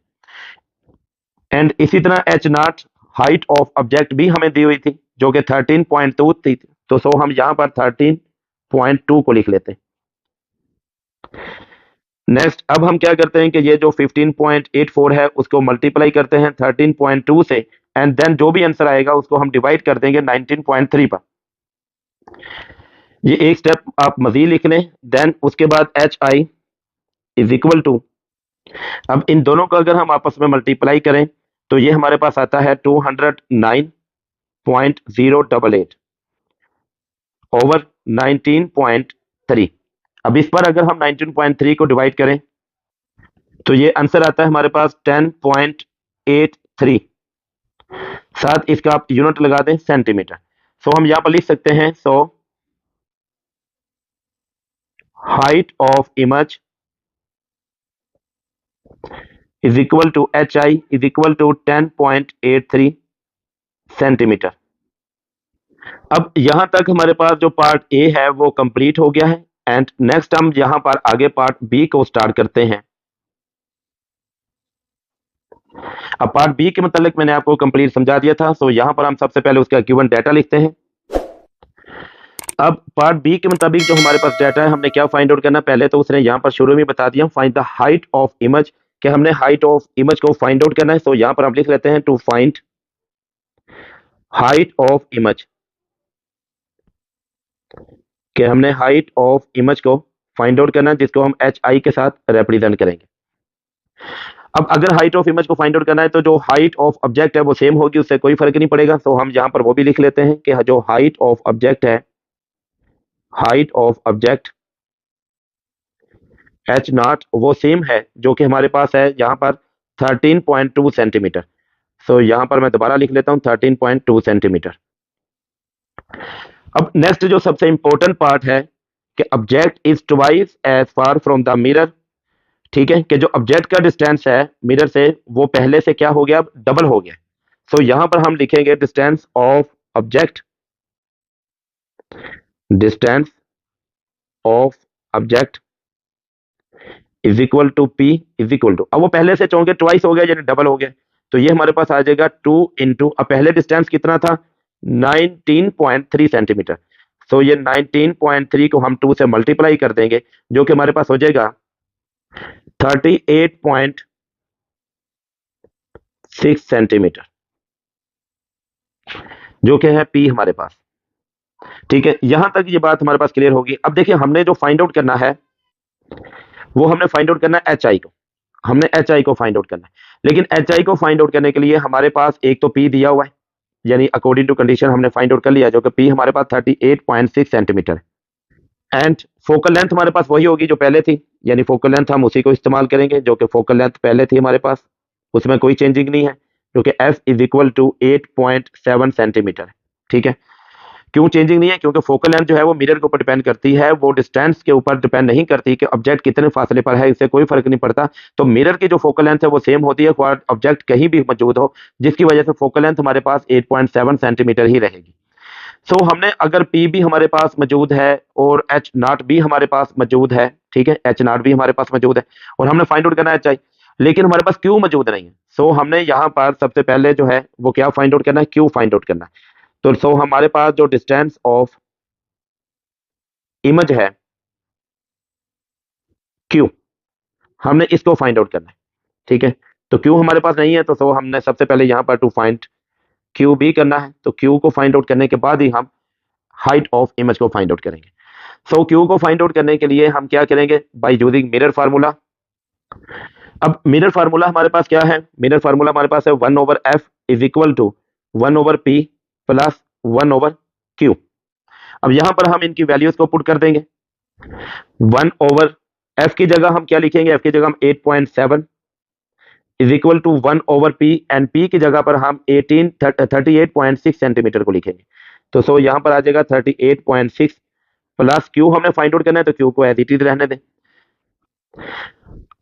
एंड इसी तरह H not height of object भी हमें दी हुई थी जो कि 13.2 थी, तो सो हम यहाँ पर 13.2 को लिख लेते हैं। नेक्स्ट अब हम क्या करते हैं कि ये जो 15.84 है उसको मल्टीप्लाई करते हैं 13.2 से, एंड देन जो भी आंसर आएगा उसको हम डिवाइड कर देंगे 19.3 पर। ये एक स्टेप आप मजीद लिख लें। देन उसके बाद H I is equal to, अब इन दोनों को अगर हम आपस में मल्टीप्लाई करें तो ये हमारे पास आता है 209.088 ओवर 19.3। अब इस पर अगर हम 19.3 को डिवाइड करें तो ये आंसर आता है हमारे पास 10.83, साथ इसका आप यूनिट लगा दें सेंटीमीटर। सो हम यहां पर लिख सकते हैं, so height of image is equal to H I is equal to 10.83 centimetre. अब यहां तक हमारे पास जो पार्ट ए है वो कंप्लीट हो गया है, एंड नेक्स्ट हम यहां पर आगे पार्ट बी को स्टार्ट करते हैं। अब पार्ट बी के मतलब मैंने आपको कंप्लीट समझा दिया था, सो यहां पर हम सबसे पहले उसका गिवन डाटा लिखते हैं। अब पार्ट बी के मुताबिक जो हमारे पास डाटा है हमने क्या फाइंड आउट करना, पहले तो उसने यहां पर शुरू में बता दिया find the height of image, कि हमने हाइट ऑफ इमेज को फाइंड आउट करना है। तो यहां पर हम लिख लेते हैं to find height of image, कि हमने हाइट ऑफ इमेज को फाइंड आउट करना है जिसको हम एच आई के साथ रिप्रेजेंट करेंगे। अब अगर हाइट ऑफ इमेज को फाइंड आउट करना है तो जो हाइट ऑफ ऑब्जेक्ट है वो सेम होगी, उससे कोई फर्क नहीं पड़ेगा। तो हम यहां पर वो भी लिख लेते हैं कि जो हाइट ऑफ ऑब्जेक्ट है, height of object H not वो सेम है जो कि हमारे पास है यहाँ पर 13.2 सेंटीमीटर। सो यहाँ पर मैं दोबारा लिख लेता हूँ 13.2 सेंटीमीटर। अब नेक्स्ट जो सबसे इंपॉर्टेंट पार्ट है कि object is twice as far from the mirror, ठीक है, कि जो ऑब्जेक्ट का डिस्टेंस है मिरर से वो पहले से क्या हो गया, डबल हो गया। सो यहां पर हम लिखेंगे distance of object, distance of object is equal to P is equal to, अब वो पहले से चूंकि ट्वाइस हो गया यानी डबल हो गया, तो ये हमारे पास आ जाएगा 2 इंटू, अब पहले डिस्टेंस कितना था 19.3 सेंटीमीटर। सो ये 19.3 को हम 2 से मल्टीप्लाई कर देंगे जो कि हमारे पास हो जाएगा 38.6 सेंटीमीटर, जो कि है पी हमारे पास। ठीक है, यहां तक ये बात हमारे पास क्लियर होगी। अब देखिए हमने जो फाइंड आउट करना है वो हमने फाइंड आउट करना है एच आई को, हमने एच आई को फाइंड आउट करना है। लेकिन एच आई को फाइंड आउट करने के लिए हमारे पास एक तो पी दिया हुआ है, यानी अकॉर्डिंग टू कंडीशन हमने फाइंड आउट कर लिया जो कि पी हमारे पास 38.6 सेंटीमीटर, एंड फोकल लेंथ हमारे पास वही होगी जो पहले थी, यानी फोकल लेंथ हम उसी को इस्तेमाल करेंगे जो कि फोकल लेंथ पहले थी हमारे पास, उसमें कोई चेंजिंग नहीं है, जो कि F is equal to 8.7 centimetre. ठीक है, क्यों चेंजिंग नहीं है, क्योंकि फोकल लेंथ जो है वो मिरर के ऊपर डिपेंड करती है, वो डिस्टेंस के ऊपर डिपेंड नहीं करती कि ऑब्जेक्ट कितने फासले पर है, इससे कोई फर्क नहीं पड़ता। तो मिरर की जो फोकल लेंथ है वो सेम होती है ऑब्जेक्ट कहीं भी मौजूद हो, जिसकी वजह से फोकल लेंथ हमारे पास 8.7 सेंटीमीटर ही रहेगी। सो हमने अगर पी भी हमारे पास मौजूद है और एच नॉट भी हमारे पास मौजूद है, ठीक है, एच नॉट भी हमारे पास मौजूद है और हमने फाइंड आउट करना है एच आई, लेकिन हमारे पास क्यू मौजूद नहीं है। सो हमने यहाँ पर सबसे पहले जो है वो क्या फाइंड आउट करना है, क्यू फाइंड आउट करना है। तो सो हमारे पास जो डिस्टेंस ऑफ इमेज है क्यू, हमने इसको फाइंड आउट करना है। ठीक है, तो क्यू हमारे पास नहीं है, तो सो हमने सबसे पहले यहाँ पर टू फाइंड क्यू भी करना है। तो क्यू को फाइंड आउट करने के बाद ही हम हाइट ऑफ इमेज को फाइंड आउट करेंगे। सो क्यू को फाइंड आउट करने के लिए हम क्या करेंगे, बाय यूजिंग मिरर फार्मूला। अब मिरर फार्मूला हमारे पास क्या है, मिरर फार्मूला हमारे पास है 1/f is equal to 1/p plus 1/q। अब यहां पर हम इनकी वैल्यूज को पुट कर देंगे। 1/f की जगह हम क्या लिखेंगे, f की जगह हम 8.7 is equal to 1/p, and p की जगह पर हम 38.6 सेंटीमीटर को लिखेंगे। तो सो यहां पर आ जाएगा 38.6 प्लस q हमने फाइंड आउट करना है, तो q को एज इट इज रहने दें।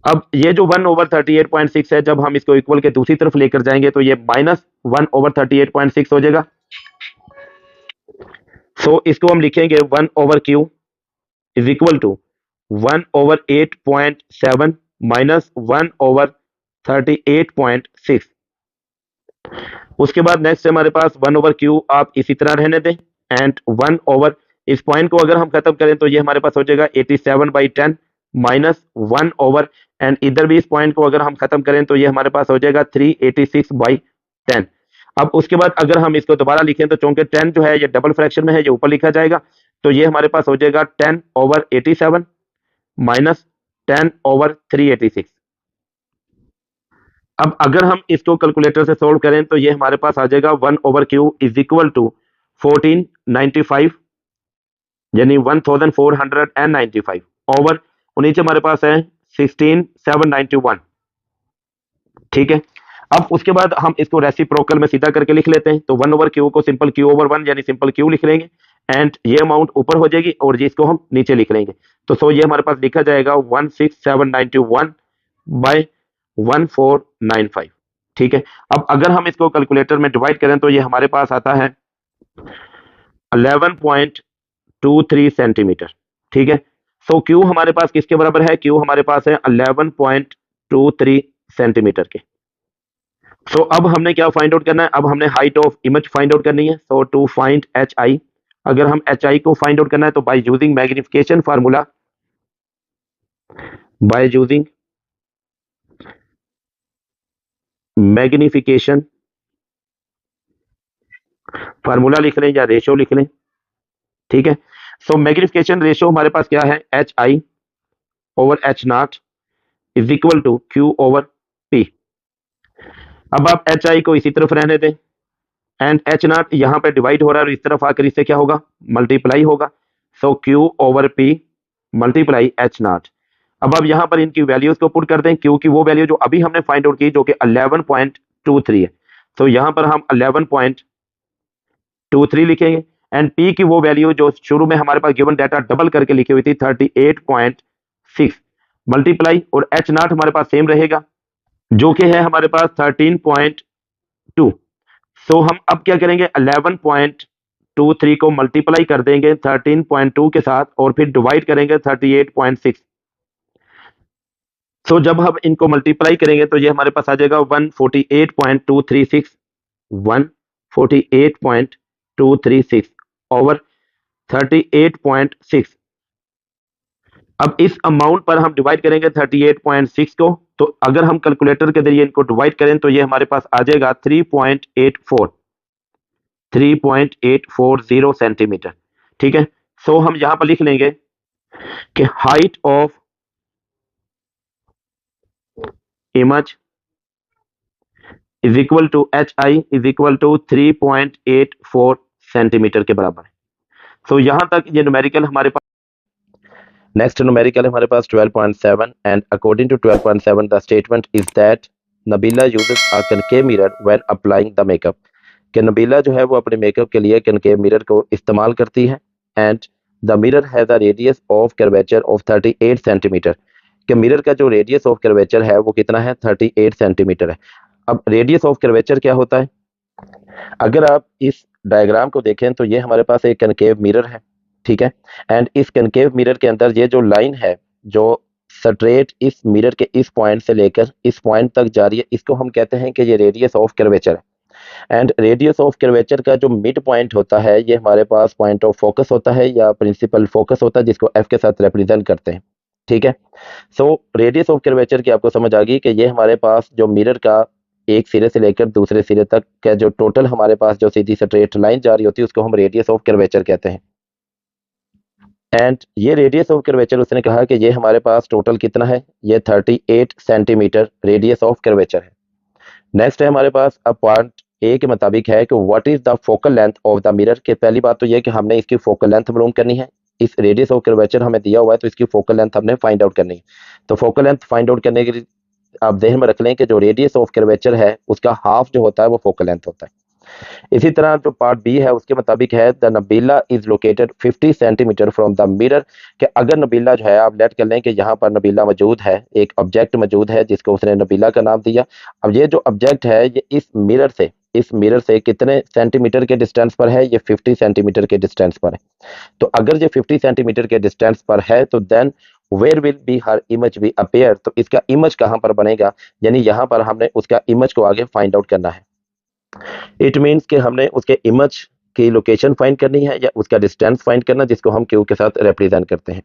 अब ये जो 1/38.6 है, जब हम इसको इक्वल के दूसरी तरफ लेकर जाएंगे तो ये -1/38.6 हो जाएगा। सो इसको हम लिखेंगे 1/q is equal to 1/8.7 minus 1/38.6। उसके बाद नेक्स्ट हमारे पास 1/q आप इसी तरह रहने दें, एंड 1/, इस पॉइंट को अगर हम खत्म करें तो ये हमारे पास हो जाएगा 87/10 माइनस 1/, एंड इधर भी इस पॉइंट को अगर हम खत्म करें तो ये हमारे पास हो जाएगा 386/10। अब उसके बाद अगर हम इसको दोबारा लिखें तो चूंकि 10 जो है ये डबल फ्रैक्शन में है, ये ऊपर लिखा जाएगा, तो ये हमारे पास हो जाएगा 10/87 माइनस 10/386। अब अगर हम इसको कैलकुलेटर से सोल्व करें तो ये हमारे पास आ जाएगा 1/q इज इक्वल टू 1495, यानी 1495 ओवर, और नीचे हमारे पास है 16791। ठीक है, अब उसके बाद हम इसको रेसिप्रोकल में सीधा करके लिख लेते हैं। तो 1/q को सिंपल q/1 यानी सिंपल q लिख लेंगे, एंड ये अमाउंट ऊपर हो जाएगी और जिसको हम नीचे लिख लेंगे। तो सो ये हमारे पास लिखा जाएगा 16791 बाय 1495। ठीक है, अब अगर हम इसको कैलकुलेटर में डिवाइड करें तो ये हमारे पास आता है 11.23 सेंटीमीटर। ठीक है, सो क्यू हमारे पास किसके बराबर है? क्यू हमारे पास है 11.23 सेंटीमीटर के। सो अब हमने क्या फाइंड आउट करना है? अब हमने height of image find out करनी है। सो टू फाइंड एच आई, अगर हम एच आई को फाइंड आउट करना है तो by using magnification formula, by using magnification formula लिख लें या रेशियो लिख लें। ठीक है, सो मैग्निफिकेशन रेशियो हमारे पास क्या है? H I over H nought is equal to Q over P. अब आप एच आई को इसी तरफ रहने दें, एंड एच नॉट यहाँ पे डिवाइड हो रहा है और इस तरफ आकर इससे क्या होगा? मल्टीप्लाई होगा। So Q over P multiply H nought. अब आप यहाँ पर इनकी वैल्यूज को पुट कर दें, क्यू की वो वैल्यू जो अभी हमने फाइंड आउट की जो कि 11.23 है, तो यहाँ पर हम 11.23 लिखेंगे, एंड पी की वो वैल्यू जो शुरू में हमारे पास गिवन डाटा डबल करके लिखी हुई थी 38.6 मल्टीप्लाई, और एच नॉट हमारे पास सेम रहेगा जो कि है हमारे पास 13.2। सो हम अब क्या करेंगे? 11.23 को मल्टीप्लाई कर देंगे 13.2 के साथ और फिर डिवाइड करेंगे 38.6। सो जब हम इनको मल्टीप्लाई करेंगे तो ये हमारे पास आ जाएगा 148.236, 148.236 ओवर 38.6। अब इस अमाउंट पर हम डिवाइड करेंगे 38.6 को, तो अगर हम कैलकुलेटर के जरिए इनको डिवाइड करें तो ये हमारे पास आ जाएगा 3.840 सेंटीमीटर। ठीक है, सो हम यहां पर लिख लेंगे कि height of image is equal to H I is equal to 3.84 centimetre के बराबर है। सो यहां तक ये न्यूमेरिकल हमारे पास। नेक्स्ट न्यूमेरिकल हमारे पास 12.7, and according to 12.7 the statement is that Nabeela uses a concave mirror when applying the makeup. कि नबीला जो है वो अपने मेकअप के लिए कनकेव मिरर को इस्तेमाल करती है, and the mirror has a radius of curvature of 38 centimetre. कि मिरर का जो रेडियस ऑफ कर्वेचर है वो कितना है? 38 सेंटीमीटर है। अब रेडियस ऑफ कर्वेचर क्या होता है? अगर आप इस डायग्राम को देखें तो ये हमारे पास एक कनकेव मिरर है। ठीक है, एंड इस कनकेव मिरर के अंदर ये जो लाइन है जो स्ट्रेट इस मिरर के इस पॉइंट से लेकर इस पॉइंट तक जा रही है, इसको हम कहते हैं कि ये रेडियस ऑफ कर्वेचर है। एंड रेडियस ऑफ कर्वेचर का जो मिड पॉइंट होता है ये हमारे पास पॉइंट ऑफ फोकस होता है या प्रिंसिपल फोकस होता है, जिसको एफ के साथ रिप्रेजेंट करते हैं। ठीक है, सो रेडियस ऑफ कर्वेचर की आपको समझ आ गई कि ये हमारे पास जो मिरर का एक सिरे से लेकर दूसरे सिरे तक का जो टोटल हमारे पास जो सीधी स्ट्रेट लाइन जा रही होती है उसको हम रेडियस ऑफ कर्वेचर कहते हैं। एंड ये रेडियस ऑफ कर्वेचर उसने कहा कि ये हमारे पास टोटल कितना है? ये 38 सेंटीमीटर रेडियस ऑफ कर्वेचर है। नेक्स्ट है हमारे पास अब पॉइंट ए के मुताबिक है कि what is the focal length of the mirror. के पहली बात तो ये कि हमने इसकी फोकल लेंथ मालूम करनी है। इस रेडियस ऑफ कर्वेचर हमें दिया हुआ है तो इसकी फोकल लेंथ हमने फाइंड आउट करनी है। तो फोकल लेंथ फाइंड आउट करने के लिए आप ध्यान में रख लें कि जो रेडियस ऑफ कर्वेचर है उसका हाफ जो होता है वो फोकल लेंथ होता है। इसी तरह जो पार्ट बी है उसके मुताबिक है the Nabila is located 50 centimetre from the mirror, कि अगर नबीला जो है आप लेट कर लें कि यहाँ पर नबीला मौजूद है, एक ऑब्जेक्ट मौजूद है जिसको उसने नबीला का नाम दिया। अब ये जो ऑब्जेक्ट है ये इस मिरर से कितने सेंटीमीटर के डिस्टेंस पर है? ये 50 सेंटीमीटर के डिस्टेंस पर है। तो अगर ये 50 सेंटीमीटर के डिस्टेंस पर है तो then where will be her image be appear, तो इसका इमेज कहाँ पर बनेगा? यानी यहाँ पर हमने उसका इमेज को आगे फाइंड आउट करना है। इट मीन्स कि हमने उसके इमेज की लोकेशन फाइंड करनी है या उसका डिस्टेंस फाइंड करना, जिसको हम क्यू के साथ रिप्रेजेंट करते हैं।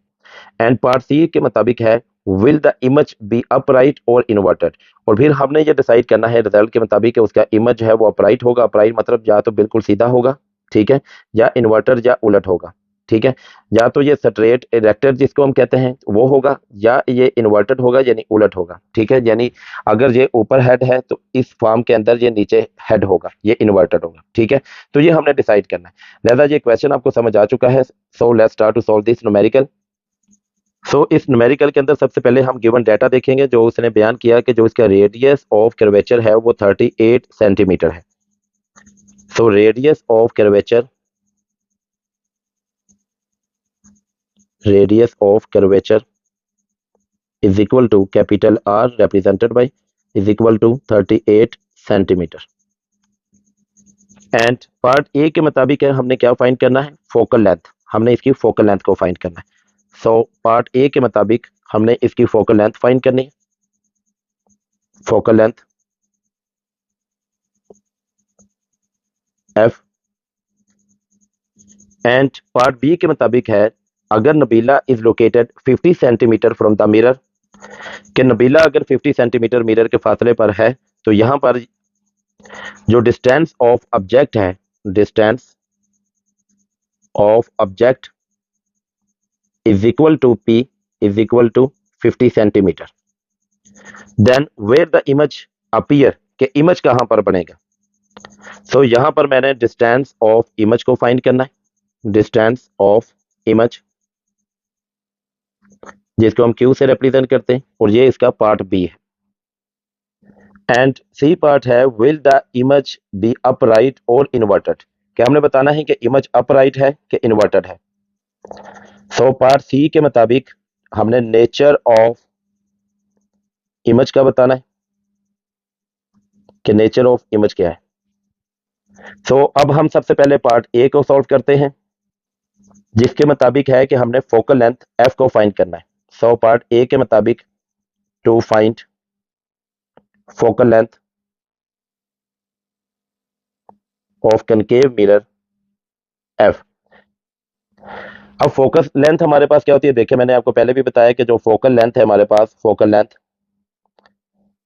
एंड पार्ट सी के मुताबिक है will the image B upright और इन्वर्टेड, और फिर हमने ये डिसाइड करना है रिजल्ट के मुताबिक कि उसका इमेज है वो अपराइट होगा, अपराइट मतलब या तो बिल्कुल सीधा होगा, ठीक है, या इन्वर्टर या उलट होगा, ठीक है, या तो ये स्ट्रेट इरेक्टेड जिसको हम कहते हैं वो होगा, या ये इन्वर्टेड होगा यानी उलट होगा, ठीक है। यानी अगर ये ऊपर हेड है तो इस फॉर्म के अंदर ये नीचे हेड होगा, ये इन्वर्टेड होगा, ठीक है। तो ये हमने डिसाइड करना है। लिहाजा ये क्वेश्चन आपको समझ आ चुका है। So let's start to solve this numerical. इस न्यूमेरिकल के अंदर सबसे पहले हम गिवन डाटा देखेंगे जो उसने बयान किया कि जो इसका रेडियस ऑफ कर्वेचर है वो 38 सेंटीमीटर है। Radius of curvature is equal to capital R represented by is equal to 38 centimetre. And part A के मुताबिक है हमने क्या फाइंड करना है? Focal length. हमने इसकी फोकल लेंथ को फाइंड करना है। पार्ट ए के मुताबिक हमने इसकी फोकल लेंथ फाइंड करनी है। Focal length F. And part B के मुताबिक है अगर Nabeela is located 50 centimetre from the mirror, कि नबीला अगर 50 सेंटीमीटर मिरर के फासले पर है तो यहां पर जो डिस्टेंस ऑफ ऑब्जेक्ट है, distance of object is equal to P is equal to 50 centimetre. Then where the image appear, के इमेज कहां पर बनेगा? यहां पर मैंने डिस्टेंस ऑफ इमेज को फाइंड करना है। डिस्टेंस ऑफ इमेज जिसको हम क्यू से रिप्रेजेंट करते हैं, और ये इसका पार्ट बी है। एंड सी पार्ट है will the image B upright और इन्वर्टेड, क्या हमने बताना है कि इमेज अपराइट है कि इन्वर्टेड है। पार्ट सी के मुताबिक हमने नेचर ऑफ इमेज का बताना है कि नेचर ऑफ इमेज क्या है। अब हम सबसे पहले पार्ट ए को सॉल्व करते हैं जिसके मुताबिक है कि हमने फोकल लेंथ एफ को फाइंड करना है। पार्ट ए के मुताबिक to find focal length of concave mirror F. अब फोकस लेंथ हमारे पास क्या होती है? देखिए मैंने आपको पहले भी बताया कि जो फोकल लेंथ है हमारे पास, फोकल लेंथ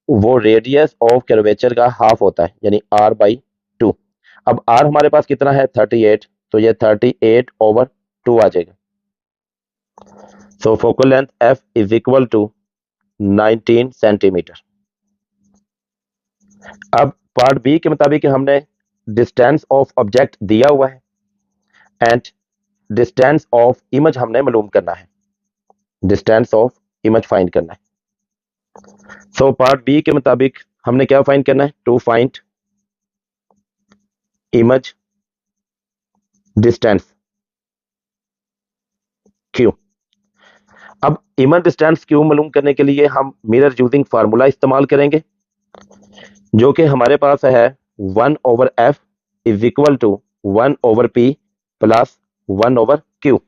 वो रेडियस ऑफ कर्वेचर का हाफ होता है यानी r/2। अब r हमारे पास कितना है? 38, तो ये 38/2 आ जाएगा। Focal length f is equal to 19 centimetre. अब पार्ट बी के मुताबिक हमने डिस्टेंस ऑफ ऑब्जेक्ट दिया हुआ है एंड डिस्टेंस ऑफ इमेज हमने मालूम करना है। डिस्टेंस ऑफ इमेज फाइंड करना है। पार्ट बी के मुताबिक हमने क्या फाइंड करना है? To find image distance Q. अब इमेज डिस्टेंस क्यू मालूम करने के लिए हम मिरर यूजिंग फार्मूला इस्तेमाल करेंगे जो कि हमारे पास है 1/f is equal to 1/p plus 1/q।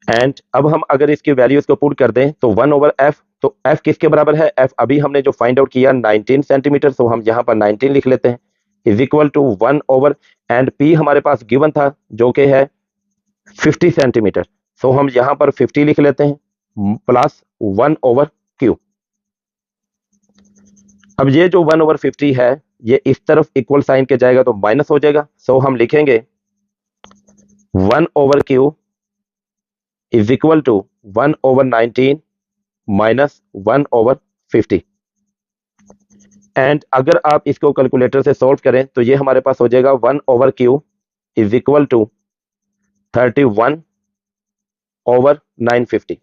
And अब हम अगर इसकी वैल्यूज को पुट कर दें तो 1/f, तो f किसके बराबर है? f अभी हमने जो फाइंड आउट किया 19 सेंटीमीटर, तो हम यहां पर 19 लिख लेते हैं, is equal to 1 and p हमारे पास गिवन था जो कि है 50 सेंटीमीटर, तो हम यहां पर 50 लिख लेते हैं प्लस 1/q। अब ये जो 1/50 है ये इस तरफ इक्वल साइन के जाएगा तो माइनस हो जाएगा, हम लिखेंगे 1/q is equal to 1/19 minus 1/50। And अगर आप इसको कैलकुलेटर से सॉल्व करें तो ये हमारे पास हो जाएगा 1/q इज इक्वल टू 31/950।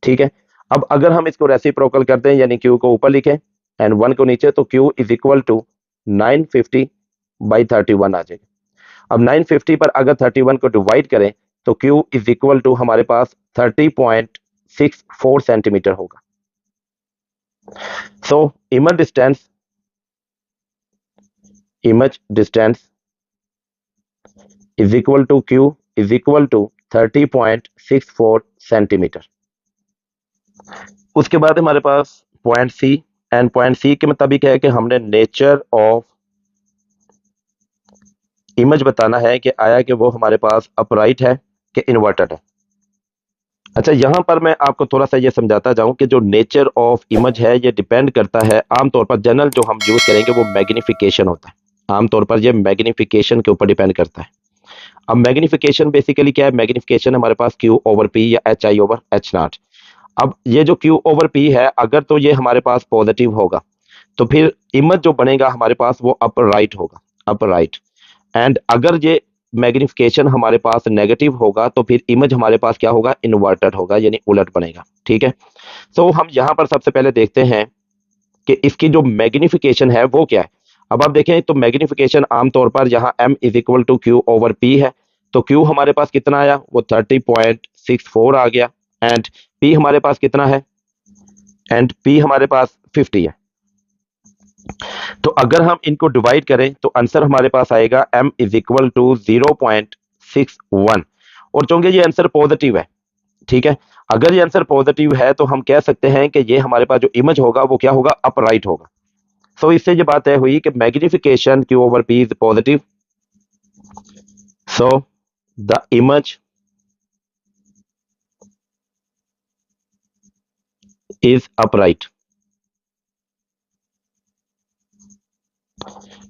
ठीक है। अब अगर हम इसको रेसिप्रोकल करते हैं यानी q को ऊपर लिखें एंड 1 को नीचे, तो q इज इक्वल टू 950/31 आ जाएगा। अब 950 पर अगर 31 को डिवाइड करें तो Q इज इक्वल टू हमारे पास 30.64 सेंटीमीटर होगा। सो image distance is equal to Q is equal to 30.64 centimetre. उसके बाद हमारे पास point C, and point C के मुताबिक है कि हमने नेचर ऑफ इमेज बताना है कि आया कि वो हमारे पास अपराइट है कि इन्वर्टेड है। अच्छा, यहां पर मैं आपको थोड़ा सा ये समझाता जाऊं कि जो नेचर ऑफ इमेज है ये डिपेंड करता है, आमतौर पर जनरल जो हम यूज करेंगे वो मैग्निफिकेशन होता है। आमतौर पर ये मैग्निफिकेशन के ऊपर डिपेंड करता है। अब मैग्निफिकेशन बेसिकली क्या है? मैग्निफिकेशन हमारे पास Q/P या HI/H0। अब ये जो Q/P है, अगर तो ये हमारे पास पॉजिटिव होगा तो फिर इमेज जो बनेगा हमारे पास वो अपराइट होगा, अपराइट। एंड अगर ये मैग्निफिकेशन हमारे पास नेगेटिव होगा तो फिर इमेज हमारे पास क्या होगा? इन्वर्टेड होगा, यानी उलट बनेगा। ठीक है, तो हम यहां पर सबसे पहले देखते हैं कि इसकी जो मैग्निफिकेशन है वो क्या है। अब आप देखें तो मैग्निफिकेशन आमतौर पर यहाँ M is equal to Q/P है, तो Q हमारे पास कितना आया? वो 30.64 आ गया। एंड P हमारे पास कितना है? एंड P हमारे पास 50 है। तो अगर हम इनको डिवाइड करें तो आंसर हमारे पास आएगा M इज इक्वल टू 0.61। और चूंकि ये आंसर पॉजिटिव है, ठीक है, अगर ये आंसर पॉजिटिव है तो हम कह सकते हैं कि ये हमारे पास जो इमेज होगा वो क्या होगा? अपराइट होगा। सो इससे ये बात तय हुई कि magnification Q/P is positive, so the image is upright.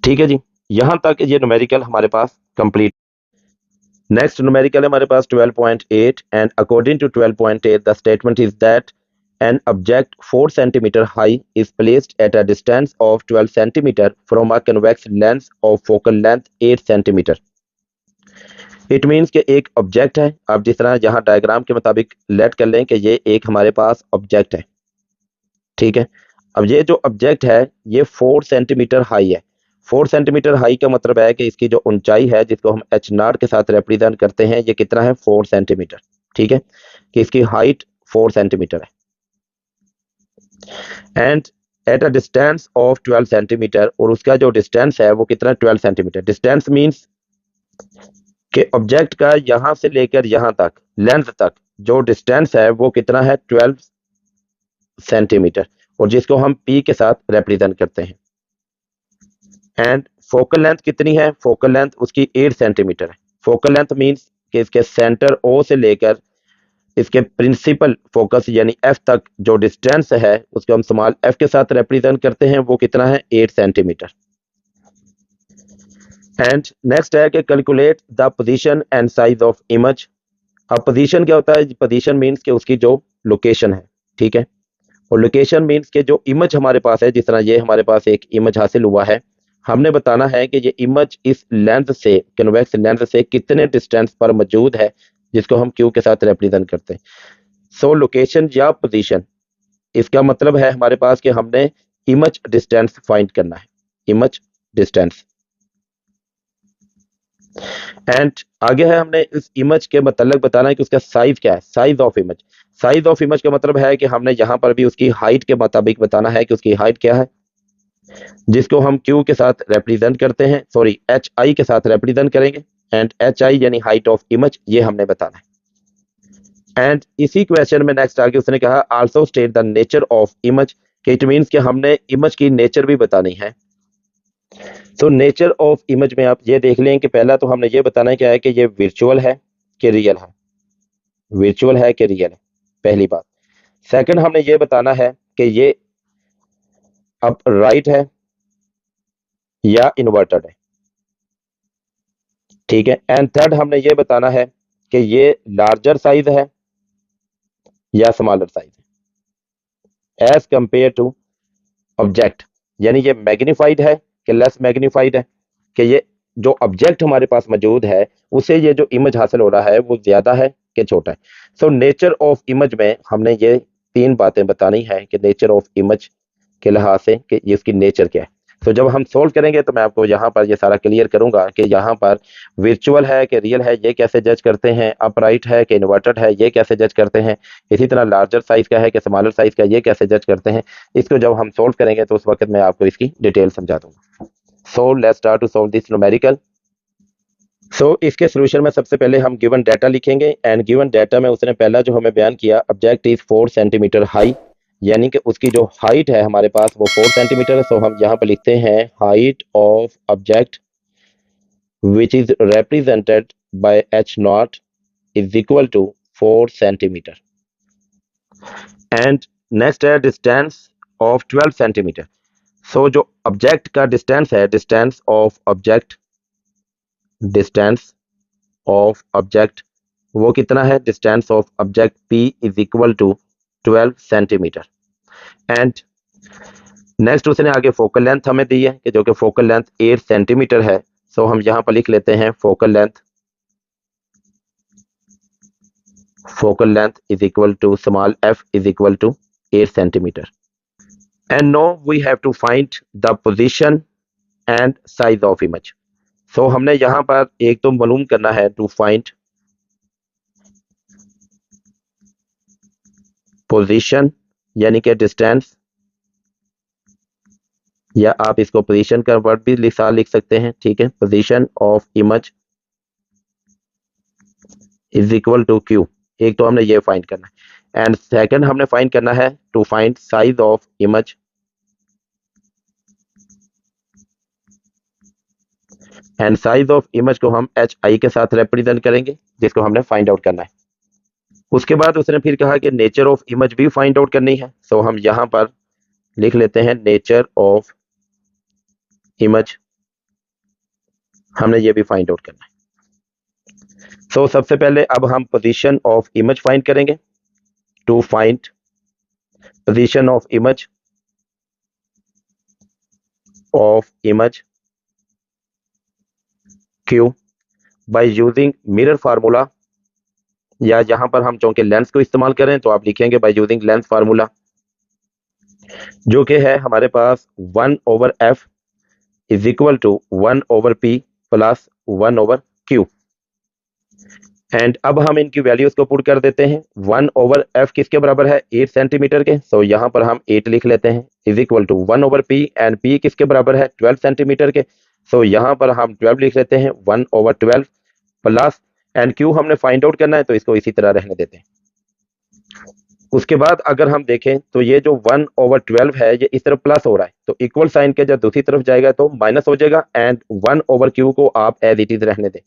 ठीक है जी, यहां तक ये न्यूमेरिकल हमारे पास कंप्लीट। नेक्स्ट न्यूमेरिकल है हमारे पास 12.8, and according to 12.8 the statement is that an object 4 centimeter high is placed at a distance of 12 centimeter from a convex lens of focal length 8 centimeter. It means कि एक object है, आप जिस तरह यहाँ डायग्राम के मुताबिक लेट कर लें कि ये एक हमारे पास ऑब्जेक्ट है। ठीक है, अब ये जो ऑब्जेक्ट है ये 4 सेंटीमीटर हाई है। 4 सेंटीमीटर हाई का मतलब है कि इसकी जो ऊंचाई है जिसको हम H0 के साथ रिप्रेजेंट करते हैं, ये कितना है? 4 सेंटीमीटर। ठीक है, कि इसकी हाइट 4 सेंटीमीटर है। And at a distance of 12 centimetre, और उसका जो डिस्टेंस है वो कितना? 12 सेंटीमीटर। डिस्टेंस मींस कि ऑब्जेक्ट का यहां से लेकर यहां तक, लेंथ तक जो डिस्टेंस है वो कितना है? 12 सेंटीमीटर, और जिसको हम P के साथ रिप्रेजेंट करते हैं। एंड फोकल लेंथ कितनी है? फोकल लेंथ उसकी 8 सेंटीमीटर है। फोकल लेंथ मींस कि इसके सेंटर O से लेकर इसके प्रिंसिपल फोकस यानी F तक जो डिस्टेंस है उसको हम स्मॉल f के साथ रिप्रेजेंट करते हैं, वो कितना है? 8 सेंटीमीटर। एंड नेक्स्ट है कि calculate the position and size of image. अब पोजीशन क्या होता है? पोजीशन मींस कि उसकी जो लोकेशन है। ठीक है, और लोकेशन मींस कि जो इमेज हमारे पास है, जिस तरह ये हमारे पास एक इमेज हासिल हुआ है, हमने बताना है कि ये इमेज इस लेंथ से, कन्वेक्स लेंथ से कितने डिस्टेंस पर मौजूद है, जिसको हम Q के साथ रिप्रेजेंट करते हैं। सो लोकेशन या पोजीशन, इसका मतलब है हमारे पास कि हमने इमेज डिस्टेंस फाइंड करना है, इमेज डिस्टेंस। एंड आगे है हमने इस इमेज के मतलब बताना है कि उसका साइज क्या है, size of image. Size of image का मतलब है कि हमने यहां पर भी उसकी हाइट के मुताबिक बताना है कि उसकी हाइट क्या है, जिसको हम Q के साथ रिप्रेजेंट करते हैं, सॉरी HI के साथ रिप्रेजेंट करेंगे। एंड HI यानी हाइट ऑफ इमेज, ये हमने बताना है। एंड इसी क्वेश्चन में नेक्स्ट आगे उसने कहा also state the nature of image, कि इट मींस कि हमने इमेज की नेचर भी बतानी है। तो नेचर ऑफ इमेज में आप ये देख लें कि पहला तो हमने ये बताना है क्या है कि ये वर्चुअल है कि रियल है, वर्चुअल है कि रियल है, पहली बात। सेकंड हमने ये बताना है कि ये अपराइट है या इन्वर्टेड है। ठीक है, एंड थर्ड हमने ये बताना है कि ये लार्जर साइज है या स्मॉलर साइज है एज कंपेयर टू ऑब्जेक्ट, यानी ये मैग्नीफाइड है कि लेस मैग्नीफाइड है, कि ये जो ऑब्जेक्ट हमारे पास मौजूद है उसे ये जो इमेज हासिल हो रहा है वो ज्यादा है कि छोटा है। सो नेचर ऑफ इमेज में हमने ये तीन बातें बतानी है कि नेचर ऑफ इमेज के लिहाज से कि ये इसकी नेचर क्या है। तो जब हम सोल्व करेंगे तो मैं आपको यहाँ पर ये सारा क्लियर करूंगा कि यहाँ पर वर्चुअल है कि रियल है ये कैसे जज करते हैं, अपराइट है कि इन्वर्टेड है ये कैसे जज करते हैं, इसी तरह लार्जर साइज का है कि स्मॉलर साइज का ये कैसे जज करते हैं। इसको जब हम सोल्व करेंगे तो उस वक्त मैं आपको इसकी डिटेल समझा दूंगा। So let's start to solve this numerical. इसके सोल्यूशन में सबसे पहले हम गिवन डाटा लिखेंगे एंड गिवन डाटा में उसने पहला जो हमें बयान किया, ऑब्जेक्ट इज 4 सेंटीमीटर हाई, यानी कि उसकी जो हाइट है हमारे पास वो 4 सेंटीमीटर है। सो हम यहाँ पर लिखते हैं height of object which is represented by h naught is equal to 4 centimetre. And next है डिस्टेंस ऑफ 12 सेंटीमीटर। जो ऑब्जेक्ट का डिस्टेंस है, डिस्टेंस ऑफ ऑब्जेक्ट वो कितना है, distance of object P is equal to 12 centimetre. And next उसने आगे focal length हमें दी है कि जो कि फोकल लेंथ 8 सेंटीमीटर है। हम यहाँ पर लिख लेते हैं focal length is equal to small f is equal to 8 centimetre. And now we have to find the position and size of image. हमने यहाँ पर एक तो मालूम करना है टू फाइंड पोजीशन यानी कि डिस्टेंस, या आप इसको पोजीशन का वर्ड भी लिख सकते हैं, ठीक है। Position of image is equal to Q, एक तो हमने ये फाइंड करना है। एंड सेकंड हमने फाइंड करना है to find size of image, and size of image को हम एच आई के साथ रिप्रेजेंट करेंगे, जिसको हमने फाइंड आउट करना है। उसके बाद उसने फिर कहा कि नेचर ऑफ इमेज भी फाइंड आउट करनी है। हम यहाँ पर लिख लेते हैं नेचर ऑफ इमेज, हमने ये भी फाइंड आउट करना है। सबसे पहले अब हम पोजीशन ऑफ इमेज फाइंड करेंगे। To find position of image Q by using mirror formula, या जहां पर हम चूंकि लेंस को इस्तेमाल करें तो आप लिखेंगे बाय यूजिंग लेंस फार्मूला, जो कि है हमारे पास 1/f is equal to 1/p plus 1/q। And अब हम इनकी वैल्यूज को पुट कर देते हैं। 1/f किसके बराबर है, 8 सेंटीमीटर के। यहाँ पर हम 8 लिख लेते हैं is equal to 1/p, and p किसके बराबर है, 12 सेंटीमीटर के। यहाँ पर हम 12 लिख लेते हैं 1/12 प्लस, एंड q हमने फाइंड आउट करना है तो इसको इसी तरह रहने देते हैं। उसके बाद अगर हम देखें तो ये जो 1/12 है ये इस तरफ प्लस हो रहा है, तो इक्वल साइन के जब दूसरी तरफ जाएगा तो माइनस हो जाएगा, एंड 1/q को आप एज इट इज रहने दें।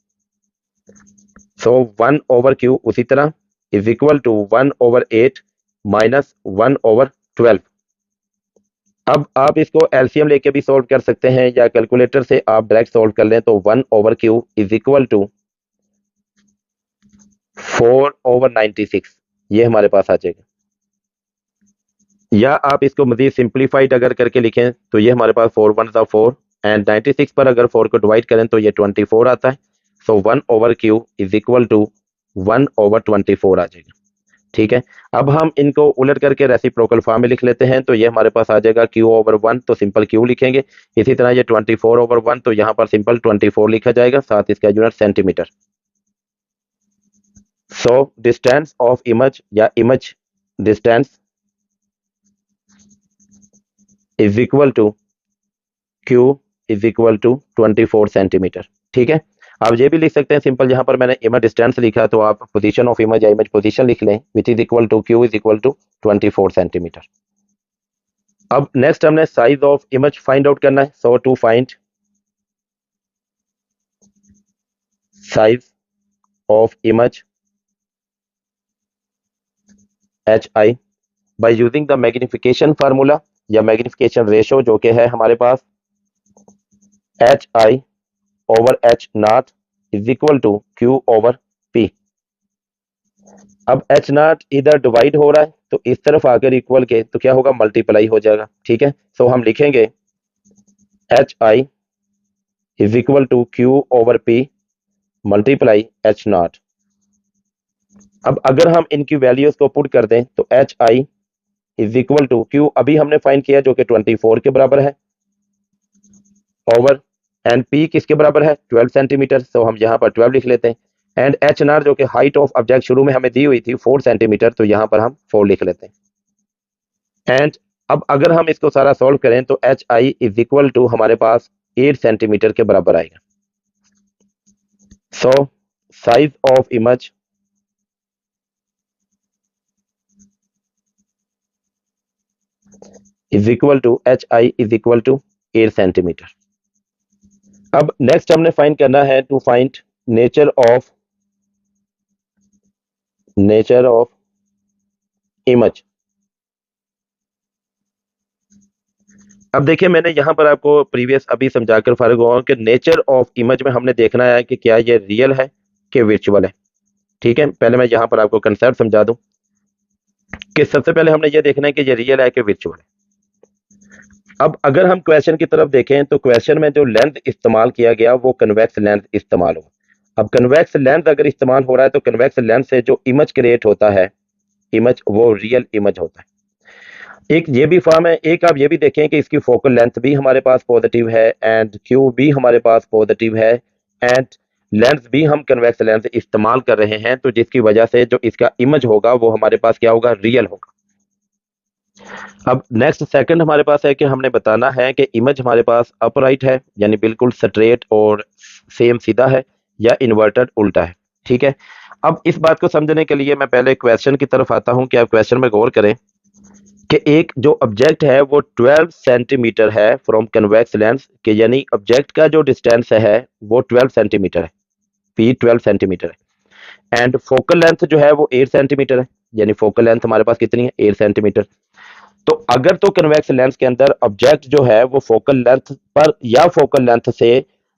1/q उसी तरह इज इक्वल टू 1/8 माइनस 1/12। अब आप इसको एलसीएम लेके भी सोल्व कर सकते हैं या कैलकुलेटर से आप डायरेक्ट सोल्व कर लें, तो 1/q इज इक्वल टू 4/96 ये हमारे पास आ जाएगा। या आप इसको मजीद सिंप्लीफाइड अगर करके लिखें तो ये हमारे पास 4 1 4, एंड 96 पर अगर 4 को डिवाइड करें तो ये 24 आता है। 1/q इज इक्वल टू 1/24 आ जाएगा, ठीक है। अब हम इनको उलट करके रेसिप्रोकल फॉर्म में लिख लेते हैं, तो ये हमारे पास आ जाएगा q/1, तो सिंपल q लिखेंगे। इसी तरह ये 24/1, तो यहाँ पर सिंपल 24 लिखा जाएगा, साथ इसका unit centimetre. Distance of image या image distance is equal to q is equal to 24 centimetre, ठीक है। आप ये भी लिख सकते हैं सिंपल, जहां पर मैंने इमेज डिस्टेंस लिखा तो आप पोजीशन ऑफ इमेज या इमेज पोजीशन लिख लें, which is equal to q is equal to 24 centimetre. अब नेक्स्ट हमने size of image find out करना है। To find size of image hi by using the magnification formula या magnification ratio, जो कि है हमारे पास hi/h0 is equal to q/p। अब h0 इधर डिवाइड हो रहा है तो इस तरफ आकर इक्वल के तो क्या होगा, मल्टीप्लाई हो जाएगा, ठीक है। हम लिखेंगे hi is equal to q/p multiply h0। अब अगर हम इनकी वैल्यूज को पुट कर दें तो hi is equal to q अभी हमने फाइंड किया जो कि 24 के बराबर है, ओवर एंड पी किसके बराबर है 12 सेंटीमीटर, तो हम यहाँ पर 12 लिख लेते हैं। एंड एच नॉट जो कि हाइट ऑफ ऑब्जेक्ट शुरू में हमें दी हुई थी 4 सेंटीमीटर, तो यहाँ पर हम 4 लिख लेते हैं। एंड अब अगर हम इसको सारा सॉल्व करें तो H I is equal to हमारे पास 8 सेंटीमीटर के बराबर आएगा। So size of image is equal to H I is equal to 8 centimetre. अब नेक्स्ट हमने फाइंड करना है to find nature of image. अब देखिए मैंने यहाँ पर आपको प्रीवियस अभी समझाकर फारिग हुआ हूं कि नेचर ऑफ इमेज में हमने देखना है कि क्या ये रियल है कि वर्चुअल है। ठीक है, पहले मैं यहाँ पर आपको कंसेप्ट समझा दूं कि सबसे पहले हमने ये देखना है कि ये रियल है कि वर्चुअल है। अब अगर हम क्वेश्चन की तरफ देखें तो क्वेश्चन में जो लेंथ इस्तेमाल किया गया वो कन्वेक्स लेंथ इस्तेमाल हो। अब कन्वेक्स लेंथ अगर इस्तेमाल हो रहा है तो कन्वेक्स लेंथ से जो इमेज क्रिएट होता है, इमेज वो रियल इमेज होता है। एक ये भी फॉर्म है, एक आप ये भी देखें कि इसकी फोकल लेंथ भी हमारे पास पॉजिटिव है एंड क्यू भी हमारे पास पॉजिटिव है एंड लेंस भी हम कन्वेक्स लेंस इस्तेमाल कर रहे हैं, तो जिसकी वजह से जो इसका इमेज होगा वो हमारे पास क्या होगा, रियल होगा। अब नेक्स्ट सेकंड हमारे पास है कि हमने बताना है कि इमेज हमारे पास अपराइट है यानी बिल्कुल स्ट्रेट और सेम सीधा है या इन्वर्टेड उल्टा है। ठीक है, अब इस बात को समझने के लिए मैं पहले क्वेश्चन की तरफ आता हूं कि आप क्वेश्चन में गौर करें कि एक जो ऑब्जेक्ट है वो 12 सेंटीमीटर है फ्रॉम कन्वेक्स लेंस के, यानी ऑब्जेक्ट का जो डिस्टेंस है वो 12 सेंटीमीटर है, पी 12 सेंटीमीटर है एंड फोकल लेंथ जो है वो 8 सेंटीमीटर है, यानी फोकल लेंथ हमारे पास कितनी है 8 सेंटीमीटर। तो अगर तो कन्वेक्स लेंस के अंदर ऑब्जेक्ट जो है वो फोकल लेंथ पर या फोकल लेंथ से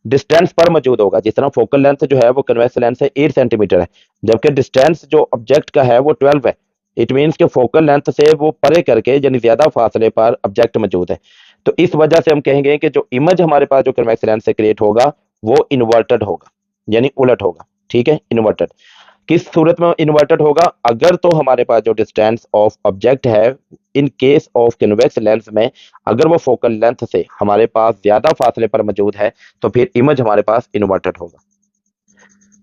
डिस्टेंस पर मौजूद होगा, जिस तरह फोकल लेंथ जो है वो कन्वेक्स लेंस से 8 सेंटीमीटर है जबकि डिस्टेंस जो ऑब्जेक्ट का है वो 12 है, इट मीन्स के फोकल लेंथ से वो परे करके यानी ज्यादा फासले पर ऑब्जेक्ट मौजूद है। तो इस वजह से हम कहेंगे कि जो इमेज हमारे पास जो कन्वेक्स लेंस से क्रिएट होगा वो इन्वर्टेड होगा यानी उलट होगा। ठीक है, इन्वर्टेड किस सूरत में इन्वर्टेड होगा, अगर तो हमारे पास जो डिस्टेंस ऑफ ऑब्जेक्ट है in case of convex lens में अगर वो फोकल लेंथ से हमारे पास ज्यादा फासले पर मौजूद है तो फिर इमेज हमारे पास इन्वर्टेड होगा।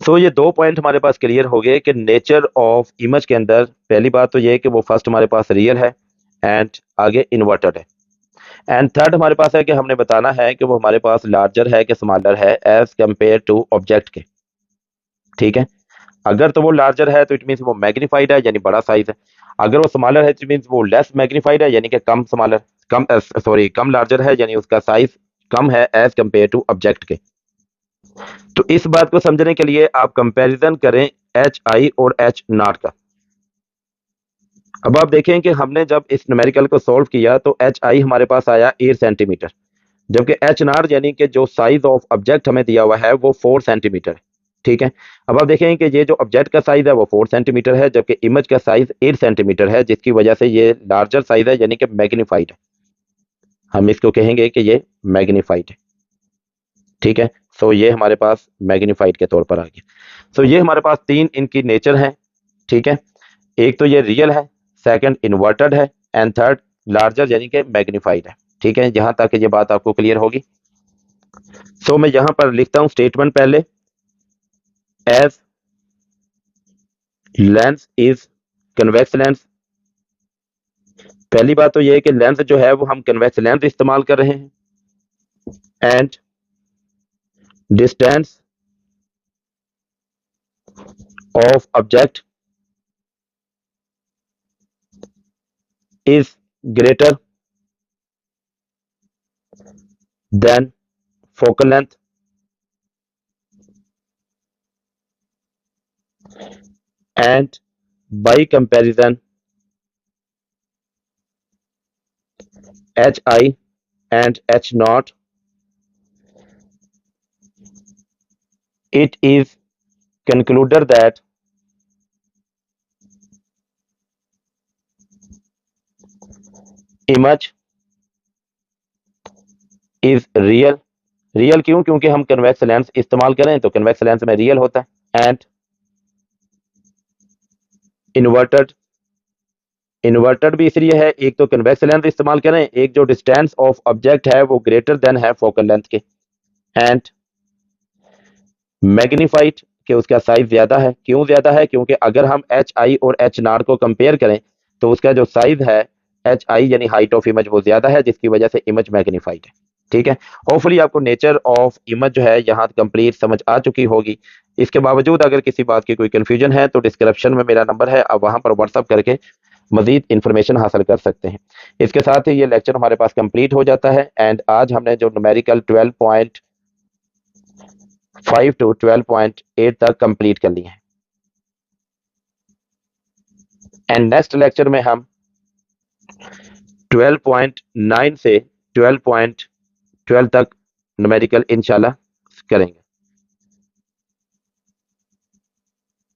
सो ये दो पॉइंट हमारे पास क्लियर हो गए कि नेचर ऑफ इमेज के अंदर पहली बात तो ये है कि वो फर्स्ट हमारे पास रियल है एंड आगे इन्वर्टेड है एंड थर्ड हमारे पास है कि हमने बताना है कि वो हमारे पास लार्जर है कि स्मॉलर है एज कंपेयर टू ऑब्जेक्ट के। ठीक है, अगर तो वो लार्जर है तो इट मीन्स वो मैग्नीफाइड है यानी बड़ा साइज है, अगर वो स्मॉलर है तो इट मीन्स वो लेस मैग्नीफाइड है यानी कि कम स्मॉलर कम सॉरी कम लार्जर है यानी उसका साइज कम है एज कंपेयर टू ऑब्जेक्ट के। तो इस बात को समझने के लिए आप कंपैरिजन करें एच आई और एच नॉट का। अब आप देखें कि हमने जब इस न्यूमेरिकल को सॉल्व किया तो एच आई हमारे पास आया 8 सेंटीमीटर जबकि एच नॉट यानी कि जो साइज ऑफ ऑब्जेक्ट हमें दिया हुआ है वो 4 सेंटीमीटर है। ठीक है, अब आप देखें कि ये जो ऑब्जेक्ट का साइज है वो 4 सेंटीमीटर है जबकि इमेज का साइज 8 सेंटीमीटर है, जिसकी वजह से ये लार्जर साइज है यानी कि मैग्नीफाइड है, हम इसको कहेंगे कि ये मैग्नीफाइड है। ठीक है, सो ये हमारे पास मैग्नीफाइड के तौर पर आ गया। सो ये हमारे पास तीन इनकी नेचर है। ठीक है, एक तो ये रियल है, सेकंड इन्वर्टेड है एंड थर्ड लार्जर यानी कि मैग्नीफाइड है। ठीक है, यहां तक ये बात आपको क्लियर होगी। सो मैं यहां पर लिखता हूं स्टेटमेंट पहले, as lens is convex lens. पहली बात तो यह है कि लेंस जो है वो हम कन्वेक्स लेंस इस्तेमाल कर रहे हैं and distance of object is greater than focal length and by comparison hi and h naught, it is concluded that image is real। Real क्यों, क्योंकि हम कन्वेक्स लेंस इस्तेमाल करें तो कन्वेक्स लेंस में रियल होता है एंड इन्वर्टेड इन्वर्टेड भी इसलिए है, एक तो कन्वेक्स लेंथ इस्तेमाल करें, एक जो डिस्टेंस ऑफ ऑब्जेक्ट है वो ग्रेटर देन है फोकल लेंथ के, एंड मैग्नीफाइड कि उसका साइज ज्यादा है। क्यों ज्यादा है? क्योंकि अगर हम एच आई और एच नॉट को कंपेयर करें तो उसका जो साइज है एच आई यानी हाइट ऑफ इमेज वो ज्यादा है, जिसकी वजह से इमेज मैग्नीफाइड है। ठीक है, होपफुली आपको नेचर ऑफ इमेज जो है यहाँ कंप्लीट समझ आ चुकी होगी। इसके बावजूद अगर किसी बात की कोई कंफ्यूजन है तो डिस्क्रिप्शन में मेरा नंबर है, आप वहां पर व्हाट्सअप करके मजीद इंफॉर्मेशन हासिल कर सकते हैं। इसके साथ ही ये लेक्चर हमारे पास कंप्लीट हो जाता है, एंड आज हमने जो न्यूमेरिकल 12.5 टू 12.8 तक कंप्लीट कर लिए हैं, एंड नेक्स्ट लेक्चर में हम 12.9 से 12.12 तक न्यूमेरिकल इंशाल्लाह करेंगे।